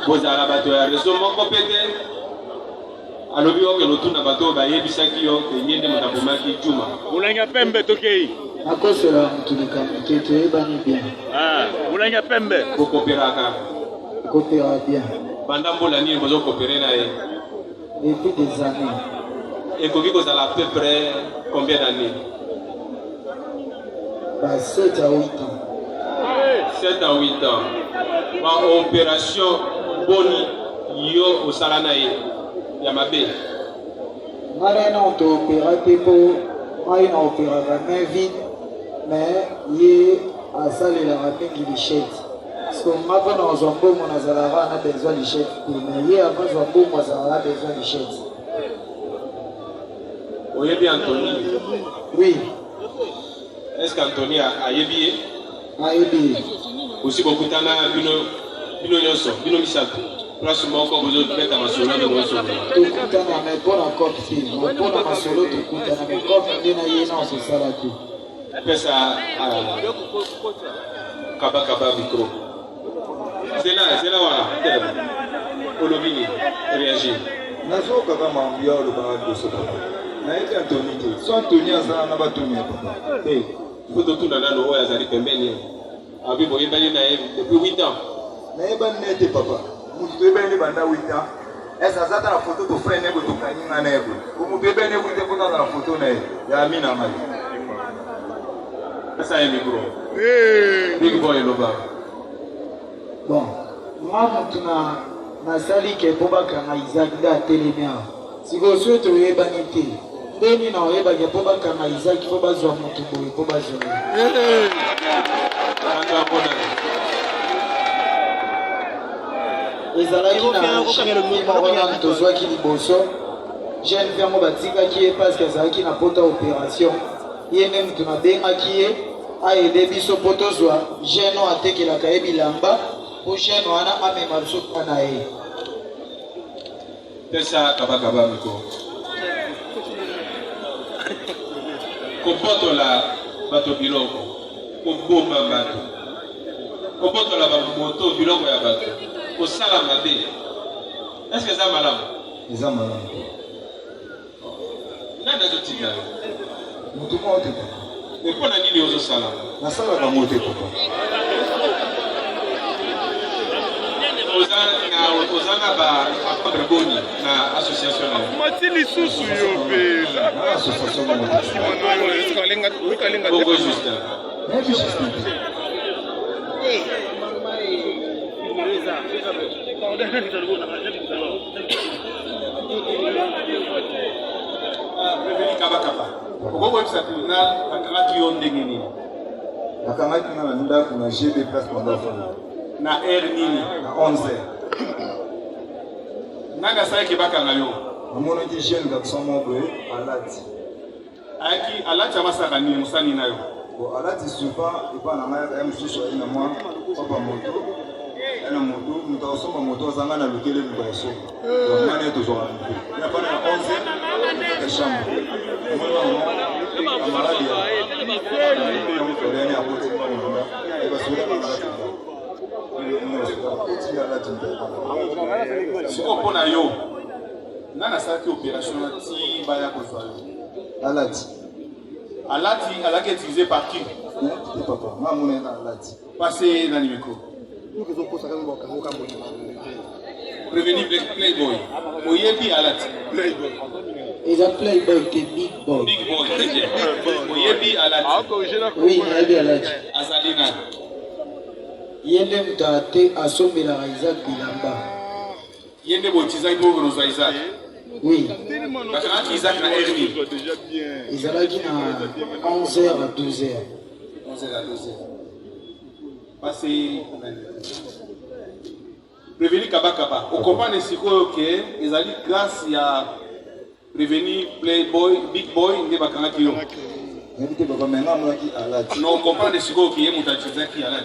Bozala bato ya réseau moko pete. Alobi oke lotuna bato ba yebisaki yo ke yende mutabomaki Juma. Mulanya pembe tokei. Akosela mutulika mutete ebani bien. Ah, mulanya pembe. Kokopéraka. Kopéra bien. Banda mbola nini bozo kopéré na ye? Depuis des années. Et koki kozala à peu près combien d'années? 7 à 8 ans. 7 à 8 ans. Ma opération Boni yo au Salanae Yamabe. Marina on opéra pour Marina opéra main vide, mais il a salé la rapine qui lichette. Parce que maintenant on a besoin mon azalava a besoin de lichette. Mais hier avant on a besoin de lichette. Oyebi Anthony. Oui. Est-ce qu'Anthony a yébié? A yébié. Aussi beaucoup de temps, bino nyonso, bino misato. Place moko bozo beta masolo de nyonso. Tokutana mais pour la cop si, pour la masolo tokutana mais cop ndena yena on se sala tu. Pesa kaba micro. C'est là voilà. Olobini réagir. Nazo kaka mambia le ba de ce papa. Na ete Anthony te. So Anthony azana na batuni papa. Eh, faut tout na no oya zali pembeni. Abi boye bali na depuis 8 ans. Na eba nete papa. Mutu eba ni banda 8 ans. Esa zata na photo to frère nego to kanyinga na ego. Mutu eba ne kuite kota na photo na ya Amina mali. Asa ye micro. Eh, Big Boy loba. Bon, moi na sali ke bobaka na Isaac da telemia. Siko soto yeba nite. Ndeni na yeba ke bobaka na Isaac fo bazwa mutu boye fo bazwa. ezalaki na champion tozwaki liboso jeune mpe yango batikaki ye parce que azalaki na pota opération ye nde mutu nabengaki ye ayede biso mpo tozwa jeune oyo atekelaka ye bilamba mpo jeune wana amema biso mpa na ye pesa kabakaba miko kobotola bato biloko kobomba bato kobotola bamoto biloko ya bato kosala mabe. Est-ce que ça malamu? Eza malamu. Nani azotinda yo? Mutu mo te papa. Mais pour nani ni ozo sala? Nasala ka mo te papa. Ozana ba Boni na association na. Matili susu yo pe. Na association mo te. Bongo Justin. Na Justin. Bakangaki na ndako na GB place pendant na heure nini na 11h. Nanga sai ke bakanga yo. Amonaki jeune garçon moko alati. Alati amasaka nini musani nayo. Bon alati souvent et pas na ngai mususu ina mwa papa moto. Ana moto mutasoma moto zanga na lukele mbaso. Ngana yetu zwa. Ya pana na 11h ya chambre. Amaradi ya apoti mwana. Eba sura siko mpona yo nani asalaki opération ti baya kozwa yo alati alaki utilisé par qui papa mamonena alati passe nani micro préveni playboy oyebi alati eza playboy te big boy oyebi alati oui oyebi alati azali nani yende mutu ate asombelaka Isaac bilamba yende botizaki mpo kozwa Isaac oui bakangaki Isaac na hermi ezalaki na 11h à 12h 11h à 12h passé prévenir Kabakaba. Au comprendre c'est que ils allaient grâce à prévenir Playboy, Big Boy, ne pas quand kilo. Non, on comprend de ce qui est montagisé qui a là.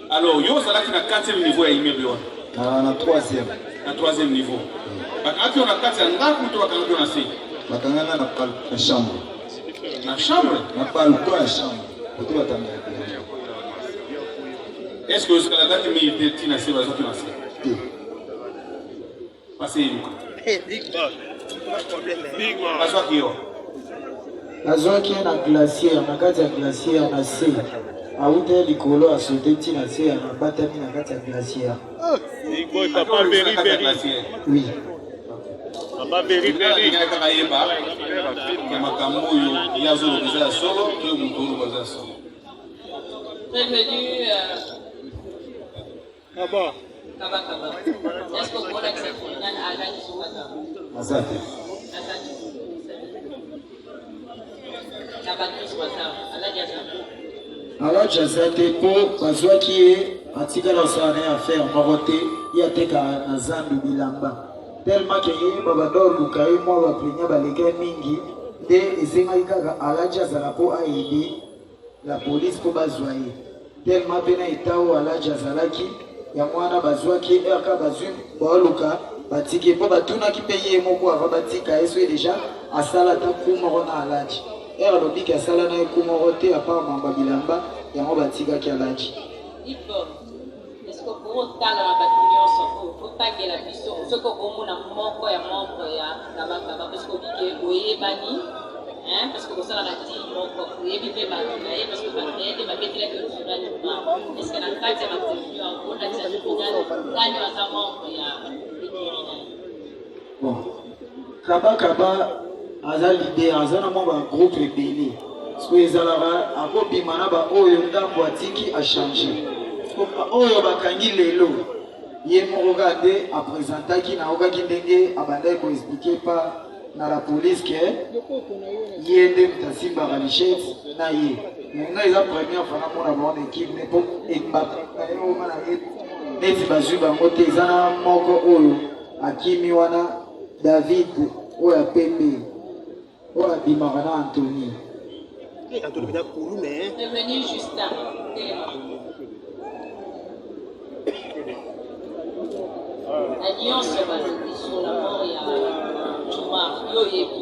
Alors, yo ça là qui na 4e niveau à immeuble. Na 3e. Na 3e niveau. Quand on a 4e, on a plutôt quand on a 6. Bakangana na chambre. Na chambre? Na balcon ya chambre. Plutôt batanga. Est-ce que jusqu'à la date militaire tina c'est bazou qui nasé? Passez Big Boss. Big Boss. Bazou qui yo. azwaki na glacière na kati ya glacière na se awute likolo asote ntina se anabatami na kati ya glacière. Big Boy, papa Berry Berry. Oui. Papa Berry Berry. Prévenu. Kaba. Kaba. Est-ce que vous pouvez accepter à la Soumata? Asante. alaji aza te mpo bazwaki ye atikala osala na ye affaire moko te ye atekaka na zandu bilamba tellement ke ye babanda oluka ye mwa baplenia baleka mingi nde esengaki kaka alaji azala mpo aide la polise mpo bazwa ye tellement mpe na eta oyo alaji azalaki yango wana bazwaki eka bazwi baoluka batiki mpo batunaki mpe ye moko ava batika ye soki deja asala ata ku moko na alaji ere alobiki asala na ye ku moko te apart mamba bilamba yango batikaki alaji. Est-ce que pour autant la bâtiment otangela biso soki okomona moko ya membre ya Kabakaba parce que obike boyebani parce que kosala na ti moko oyebi mpe bato na ye parce que batete babetelaki otunani ma est ce que na kati ya bakontinue akondakisa nani aza membre ya ekiri na ye. Bon, Kabakaba aza leader aza na mwa bagroupe ebele soki ezalaka akobima na baoyo ndambo atiki achange oyo bakangi lelo ye moko kaka nde apresentaki naokaki ndenge abandaki koexplike pa na la police ke ye nde moto asimbaka lichete na ye nga eza première fois namona bango na équipe ne po ebaoma na ye neti bazwi bango te eza na moko oyo akimi wana David oyo apembe oyo abimaka na Anthony. Devenu Justin. Alliance basée sur la mort et à Chouma, yo yebi.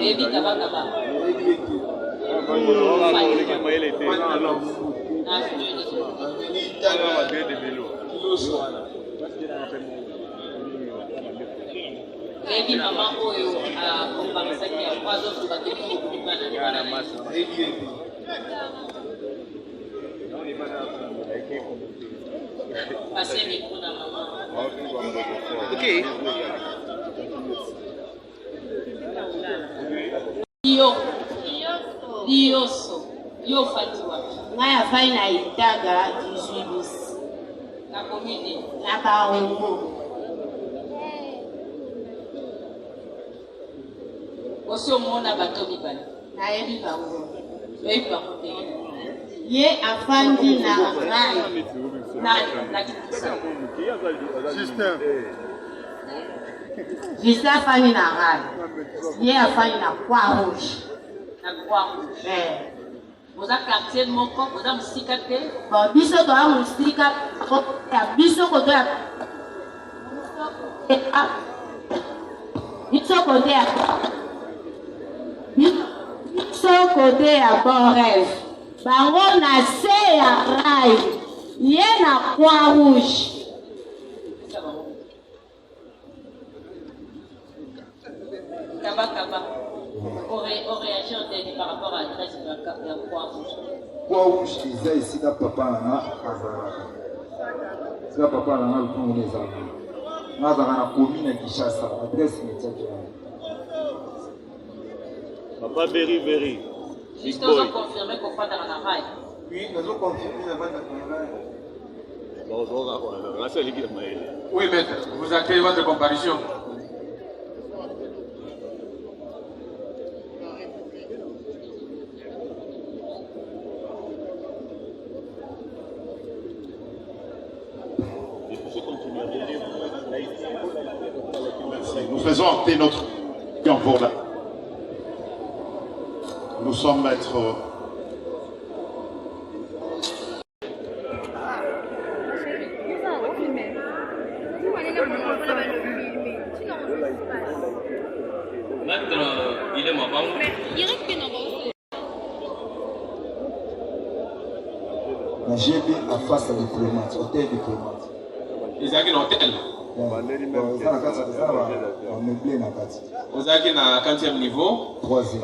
Yebi Kabakaba. Yebi maman oyo a comparisaki ya 3 autres bateau qui occupent na Passez micro na maman. Ok. Dioso. Yo Fatiwa. Ngai afai na Itaga 18 bis. Na commune. Na Barongo. Oso mona bato mibale. Na yebi bango. Yebi bango te. Ye afandi na rai. Na kitisa. Justin. Justin afandi na rai. Ye afandi na Croix Rouge. Na Croix Rouge. Boza quartier moko, boza musika te. Bon, biso toa musika, biso koto ya biso kote ya bon rêve. Bango na se ya rai. Ye na Croix Rouge. Kabakaba. On réagit par rapport à l'adresse de la Croix Rouge. Croix Rouge, ils ici là papa na azara. C'est papa na le pont des armes. Nazara na commune à Kinshasa, adresse métier. Papa Berry. Juste nous avons confirmé qu'on fait dans la rail. Oui, nous avons confirmé la bande de Oui, maître, vous accueillez votre comparution. faisons entrer notre pour là. Nous sommes maîtres. J'ai vu en face à diplomate, hôtel diplomate. Ils ont un hôtel. Vous avez un 4e niveau? 3e.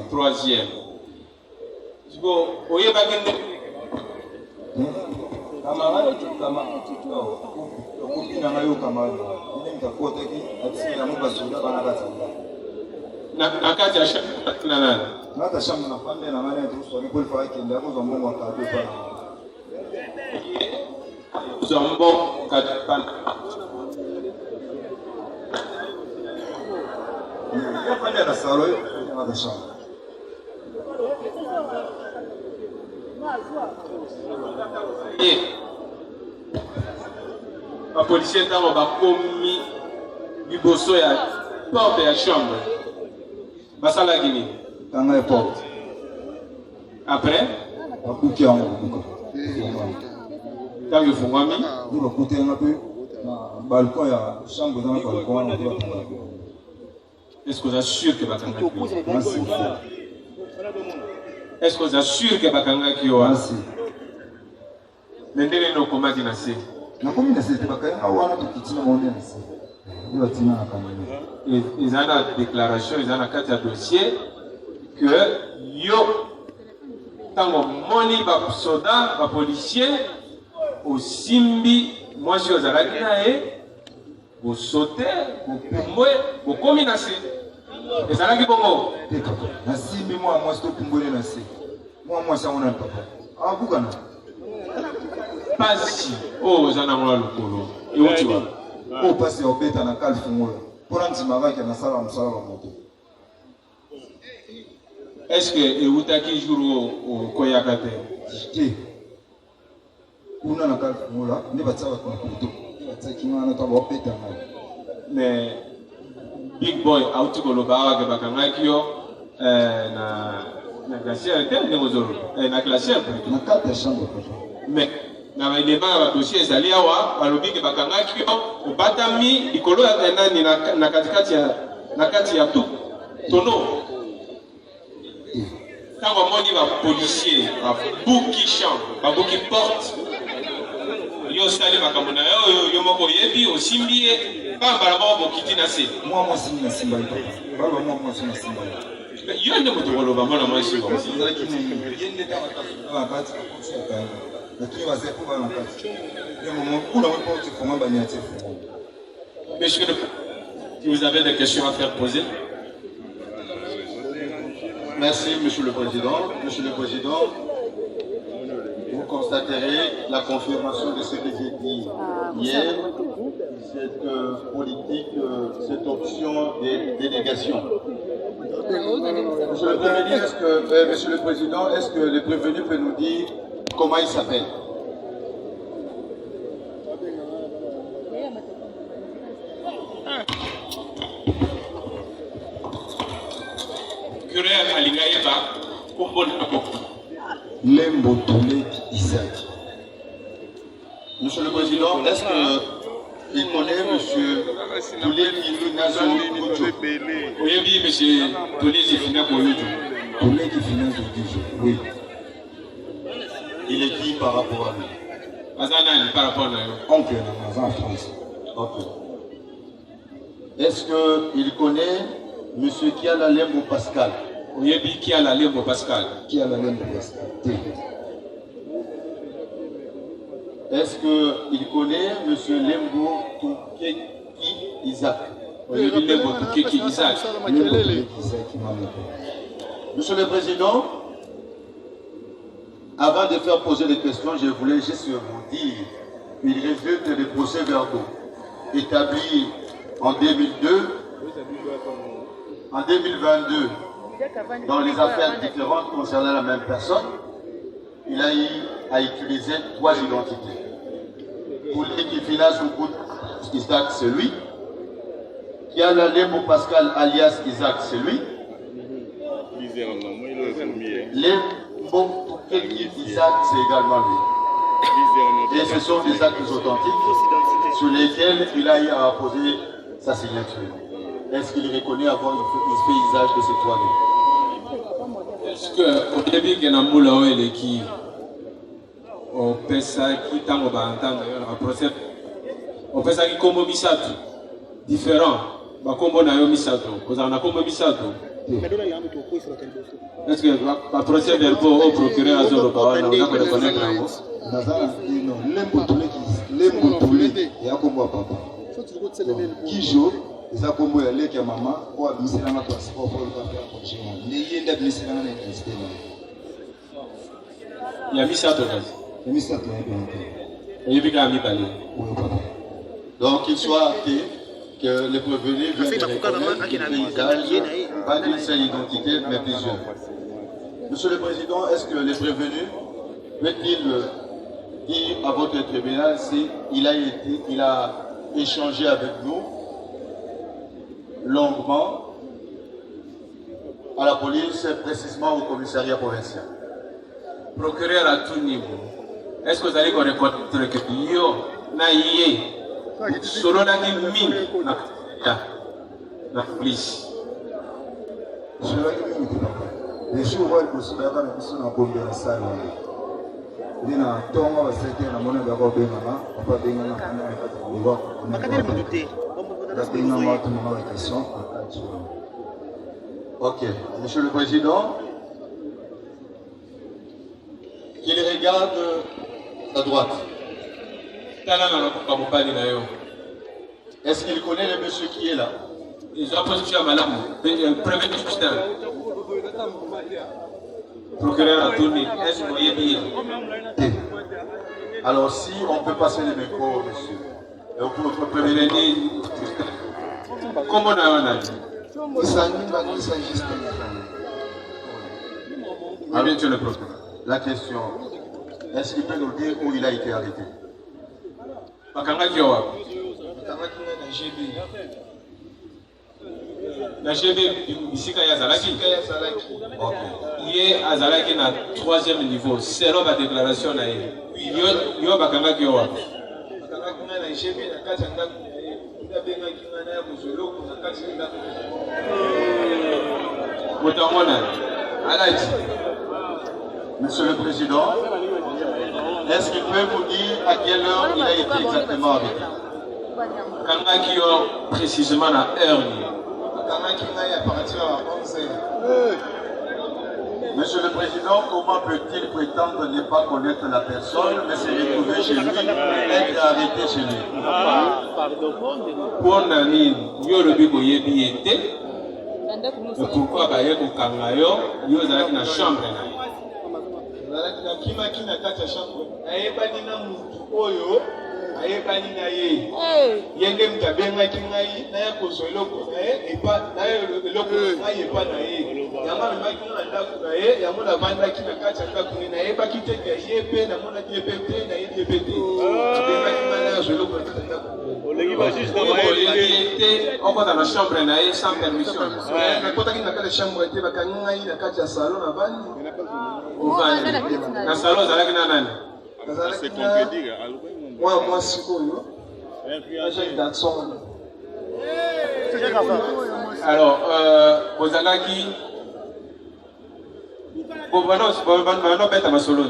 Les policiers ont commis du bosso et porte la chambre. Basala Guinée. Dans la porte. Après? Quand vous font ami? Vous le côté un peu. Balcon, il y a chambre dans le balcon. Est-ce que vous êtes sûr que Bakanga Est-ce que vous êtes sûr que Bakanga qui a Nendele no komadi na se. Na komi na se te Bakanga wana to kitina monde na se. Yo tina na kamera. Ils ont une déclaration, ils ont un dossier que yo tango moni ba soda ba policier au simbi moi je aux alaki vous sautez vous pouvez vous combinez et ça là qui bongo na simbi moi c'est tout pouvez na se moi ça on a papa ah vous kana pas si oh zana moi le colo et où tu vas oh passer au beta na kalfungo pour antimava qui na sala msala wa moto. Est-ce que Eutaki joue au Koyakate? Kuna na kalfungo ni batsawa kwa kuto. Batsakinga na tabo beta na. Mais Big Boy autukoloba ke bakangakio na glacière terne ngozolo na glacière na kata chambre. Mais na bailema ba dossier ezali awa balobi ke bakangakio obatami likolo ya nani na katikati ya tout tono. Quand on dit les policiers, les bouki chambre, les bouki porte, ils ont installé ma caméra, ils ont mis au simbi, pas en balabon pour quitter Nassé. Moi, c'est une simba. Moi, c'est une simba. Il y a un peu de rôle, maman, moi, c'est comme ça. Il y a un peu de Monsieur, vous avez des questions à faire poser? Merci, Monsieur le Président. Monsieur le Président, vous constaterez la confirmation de ce que j'ai dit hier, cette politique, cette option des délégations. Monsieur le Premier ministre, Monsieur le Président, est-ce que le prévenu peut nous dire comment il s'appelle? Lembo Toulek Isaac. Monsieur le Président, est-ce qu'il connaît Monsieur Toulek Nazo Koudjo? Oui, Monsieur Toulek Ifina Koudjo. Toulek Ifina Koudjo, oui. Il est qui par rapport à lui? Azanani par rapport à lui. Oncle en France. Ok. Est-ce qu'il connaît Monsieur Kiala Lembo Pascal? Oui, Kiala Lembo Pascal. Kiala Lembo Pascal. Est-ce qu'il connaît Monsieur Lembo Toukeki Isaac? Oui, Lembo Toukeki Isaac. Monsieur le Président, avant de faire poser des questions, je voulais juste vous dire, il résulte des procès-verbaux établis en 2002, en 2022, dans les affaires différentes concernant la même personne. Il a eu à utiliser 3 identités. Pour qui finance au bout Isaac, c'est lui. Il y a Lembo Pascal alias Isaac, c'est lui. Lembo Isaac, c'est également lui. Et ce sont des actes authentiques sur lesquels il a eu à apposer sa signature. Est-ce qu'il reconnaît avoir fait usage de ces toilettes? Est-ce que au début, il y a un moulin qui on peut ça qui t'a un procès, on peut ça qui comme misato différent, bah comme on a eu misato, vous en avez comme misato. Est-ce que le procès verbal au procureur a zéro parole, on a qu'on reconnaît vraiment? Non, l'embo toulé et à combo papa. Qui joue? Les a combo à l'équipe maman ou à ministère de la transport pour le faire prochain. Les yeux de ministère de la transport. Il y a misato. Il y a misato. Donc qu'il soit acté que les prévenus viennent de reconnaître qu'il fait usage, pas d'une seule identité, mais plusieurs. Monsieur le Président, est-ce que les prévenus peut-il dire à votre tribunal s'il a échangé avec nous longuement à la police, précisément au commissariat provincial? Procureur à tout niveau. Est-ce que vous allez reconnaître que yo naïe solo na kimi na police? Les jours où ils sont là, ils sont en bombe de salle. Ils sont en tombe, ils sont en monnaie d'abord bien maman, papa bien maman, on a Ok, Monsieur le Président, qu'il regarde à droite. Est-ce qu'il connaît le monsieur qui est là? Ils ont posé à madame, premier justin. Procureur a tourné, est-ce que vous voyez bien? Alors si on peut passer les micros, monsieur. Et on peut notre premier comment on a dit? La question, est-ce qu'il peut nous dire où il a été arrêté? La GB ici quand il y a Zalaki, il y a Zalaki na 3e niveau, selon ma déclaration là. Il y a bakanga qui wa. Monsieur le Président, est-ce qu'il peut vous dire à quelle heure il a été exactement arrêté? Précisément à heure. Monsieur le Président, comment peut-il prétendre ne pas connaître la personne, mais se retrouver chez lui, être arrêté chez lui? Pour Nani, le bibo yebi était. Pourquoi baye kukangayo, yo zalaki na chambre na. Zalaki na kati ya chambre. Ayebani na mutu oyo. Ayebani na ye. Yenge mtabengaki ngai na ya kozo eloko na ye epa na ye eloko ngai epa na ye. Yama maki na ndako na ye, yamo na bandaki na kati ya ndako na ye baki te ke ye pe na mona ye pe te na ye pe te. Abengaki na ya kozo eloko na kati ya ndako. Olegi ba juste il était encore dans la chambre na ye sans permission. Na kotaki na kati ya chambre te bakangi ngai na kati ya salon na bani. Na salon zalaki na nani? C'est compliqué. Moi, c'est quoi? J'ai d'accent. Alors, Ozalaki, bon, maintenant, bête à ma solo.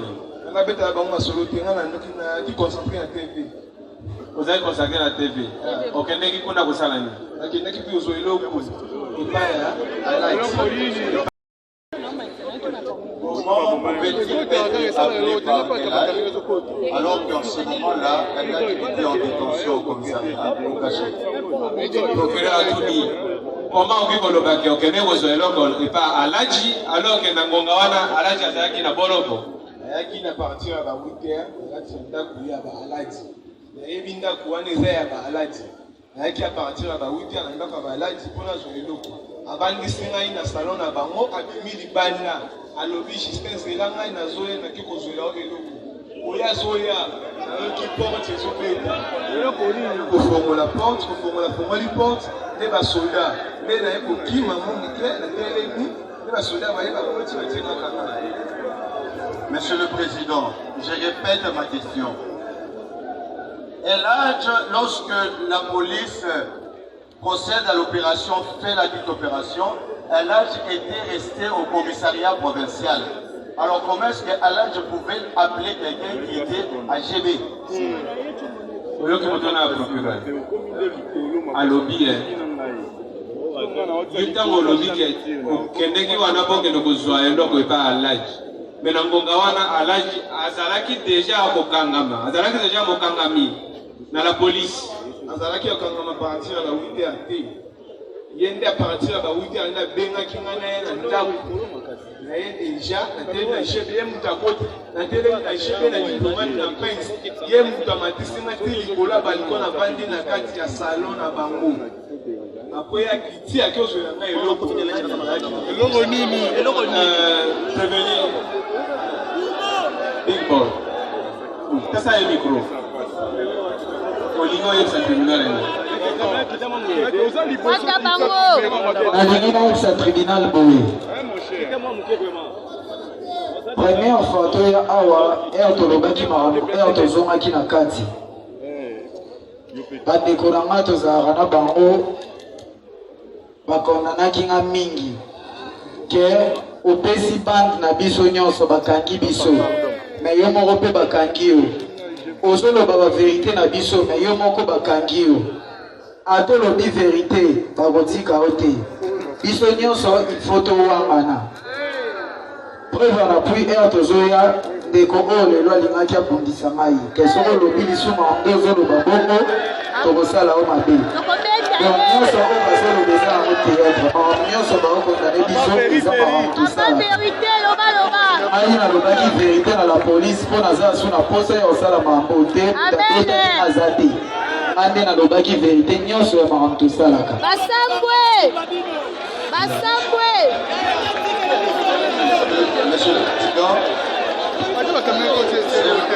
On a bête à ma solo, qui concentré à la TV. Vous avez consacré à la TV. Ok, n'est-ce qu'on a besoin de ça? Ok, n'est-ce que vous avez l'eau? Comment pouvait-il être appelé par Elage alors qu'en ce moment-là, Elage était en détention au commissariat au cachet? Procureur Atoumi, comment on dit que le bac est au Kenya et pas à Alaji alors que Nangongawana, Alaji a dit qu'il n'a pas l'eau? Ayaki na partir à 8h, Alaji n'a pas eu à Alaji. Ebinda kuwane zaya ba Alaji. Ayaki à partir à 8h, n'a pas Alaji pour la journée l'eau. Avant de se rendre dans le salon, na bango abimi libanda. Alobi Justin Zelanga na zoé na kiko zoé eloko. Oya zoya qui porte s'il vous plaît. Au fond la porte, la porte, les soldats. Mais il y a un qui maman les soldats Monsieur le Président, je répète ma question. Et là, lorsque la police procède à l'opération, fait la dite opération, Aladj était resté au commissariat provincial. Alors comment est-ce que Aladj pouvait appeler quelqu'un qui était à GB? à lobby ntango olobi ke okendeki wana bokende kozwa eloko epa Aladj me na ngonga wana Aladj azalaki deja mokangami na la police azalaki akangama partir ya 8h te yende a partir ya 8h na bengaki ngana ye na ndako na ye deja na tele na chebe ye mutu akoti na tele na chebe na diplomate na prince ye mutu amatisinga te likolo ya baliko na bandi na kati ya salon na bango après akiti akozwela ngai eloko nini prévenir big boy kasa ye micro olingo yebisa tribunal nalingi nayebisa tribunal boye première fois toya awa ere tolobaki makambo ere tozongaki na kati bandeko na ngai tozalaka na bango bakondanaki nga mingi ke opesi bande na biso nyonso bakangi biso me yo moko mpe bakangi yo ozoloba baverité na biso me yo moko bakangi yo atolobi verité bakotika yo te biso nyonso ilfaut towangana preuve na pui ere tozoya ndeko oyo lelo alingaki abundisa ngai ke soki olobi lisumu yango ozoloba bongo tokosala yo mabe donc nyonso oyo bazoloba eza yango théâtre makambo nyonso bakokondane biso eza makambo tosala ai nalobaki verité na la police mpo naza su na posa ya kosala makambo te otaki aza te nga nde nalobaki verité nyonso ya makambo tosalaka Monsieur le Président,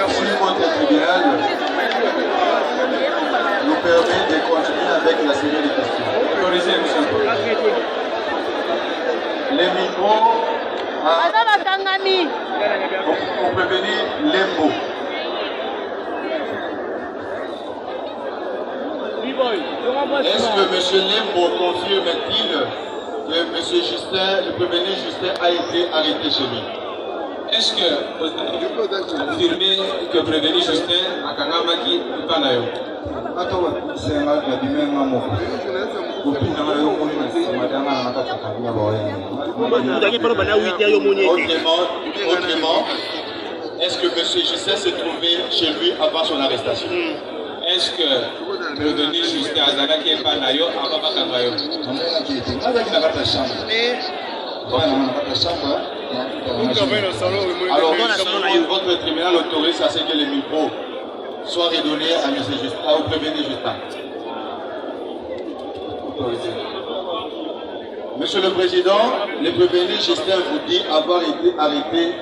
si votre tribunal nous permet de continuer avec la série de questions. Les micros pour prévenir les mots. Est-ce que M. Lembo confirme-t-il que M. Justin, le prévenu Justin, a été arrêté chez lui? Est-ce que vous confirmez que prévenu Justin a kangamaki Panayo? Autrement, est-ce que M. Justin s'est trouvé chez lui avant son arrestation? Est-ce que prévenu Justin Azalaki Panayo avant Bakangayo? Alors, votre tribunal autorise à ce que les micros soient redonnés à M. Justin, au prévenu Justin. Monsieur le Président, le prévenu Justin vous dit avoir été arrêté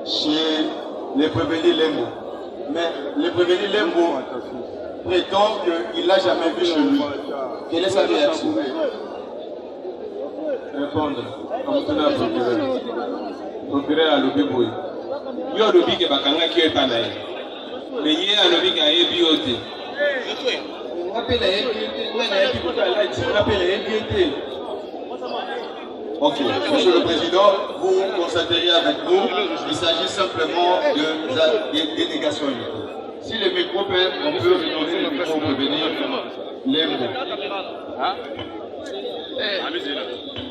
chez le prévenu Lembo. Mais le prévenu Lembo prétend qu'il ne l'a jamais vu chez lui. Quelle est sa réaction? Répondre. Procureur à lobby boy. Yo lobby ke bakanga ki eta na ye. Mais ye a lobby ka yebi ote. Ok, Monsieur le Président, vous constaterez avec nous, il s'agit simplement de dénégations. Si le micro peut, on peut redonner le micro pour venir les mots.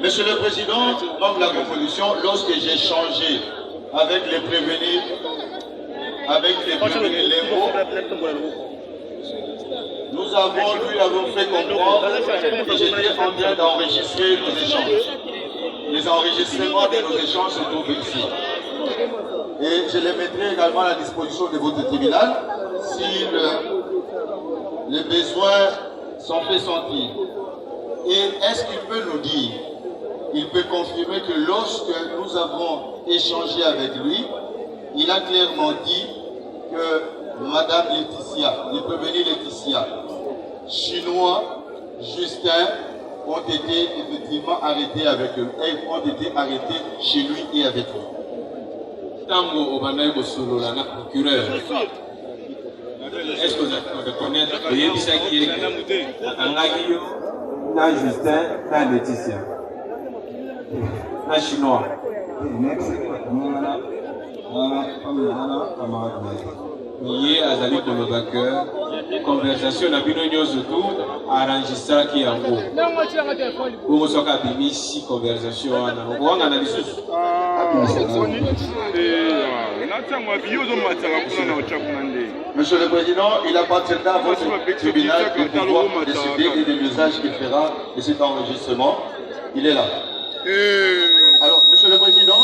Monsieur le Président, dans la composition, lorsque j'ai changé avec les prévenus Lembo, nous avons fait comprendre que j'étais en train d'enregistrer nos échanges. Les enregistrements de nos échanges se trouvent ici. Et je les mettrai également à la disposition de votre tribunal si les besoins sont fait sentir. Et est-ce qu'il peut nous dire, il peut confirmer que lorsque nous avons échangé avec lui, il a clairement dit que Madame Laetitia, il peut venir Laetitia. Chinois, Justin, ont été effectivement arrêtés avec eux. Ils ont été arrêtés chez lui et avec lui. Tango Obanaï Bosolo, la procureur. Est-ce que vous connaissez le Yébissa qui est Angagio, na Justin, na Laetitia, na Chinois. Nié azali koloba que conversation na bino nyonso tu enregistraki yango bongo soki abimisi conversation wana okowanga na lisusu. Monsieur le Président, il appartiendra à votre tribunal de pouvoir décider de l'usage qu'il fera de cet enregistrement. Il est là. Alors, Monsieur le Président,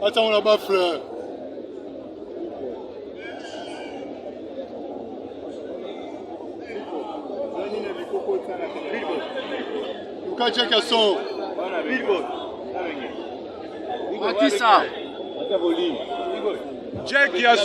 attends là-bas, fleur. Ukacheka son. Matissa. Check ya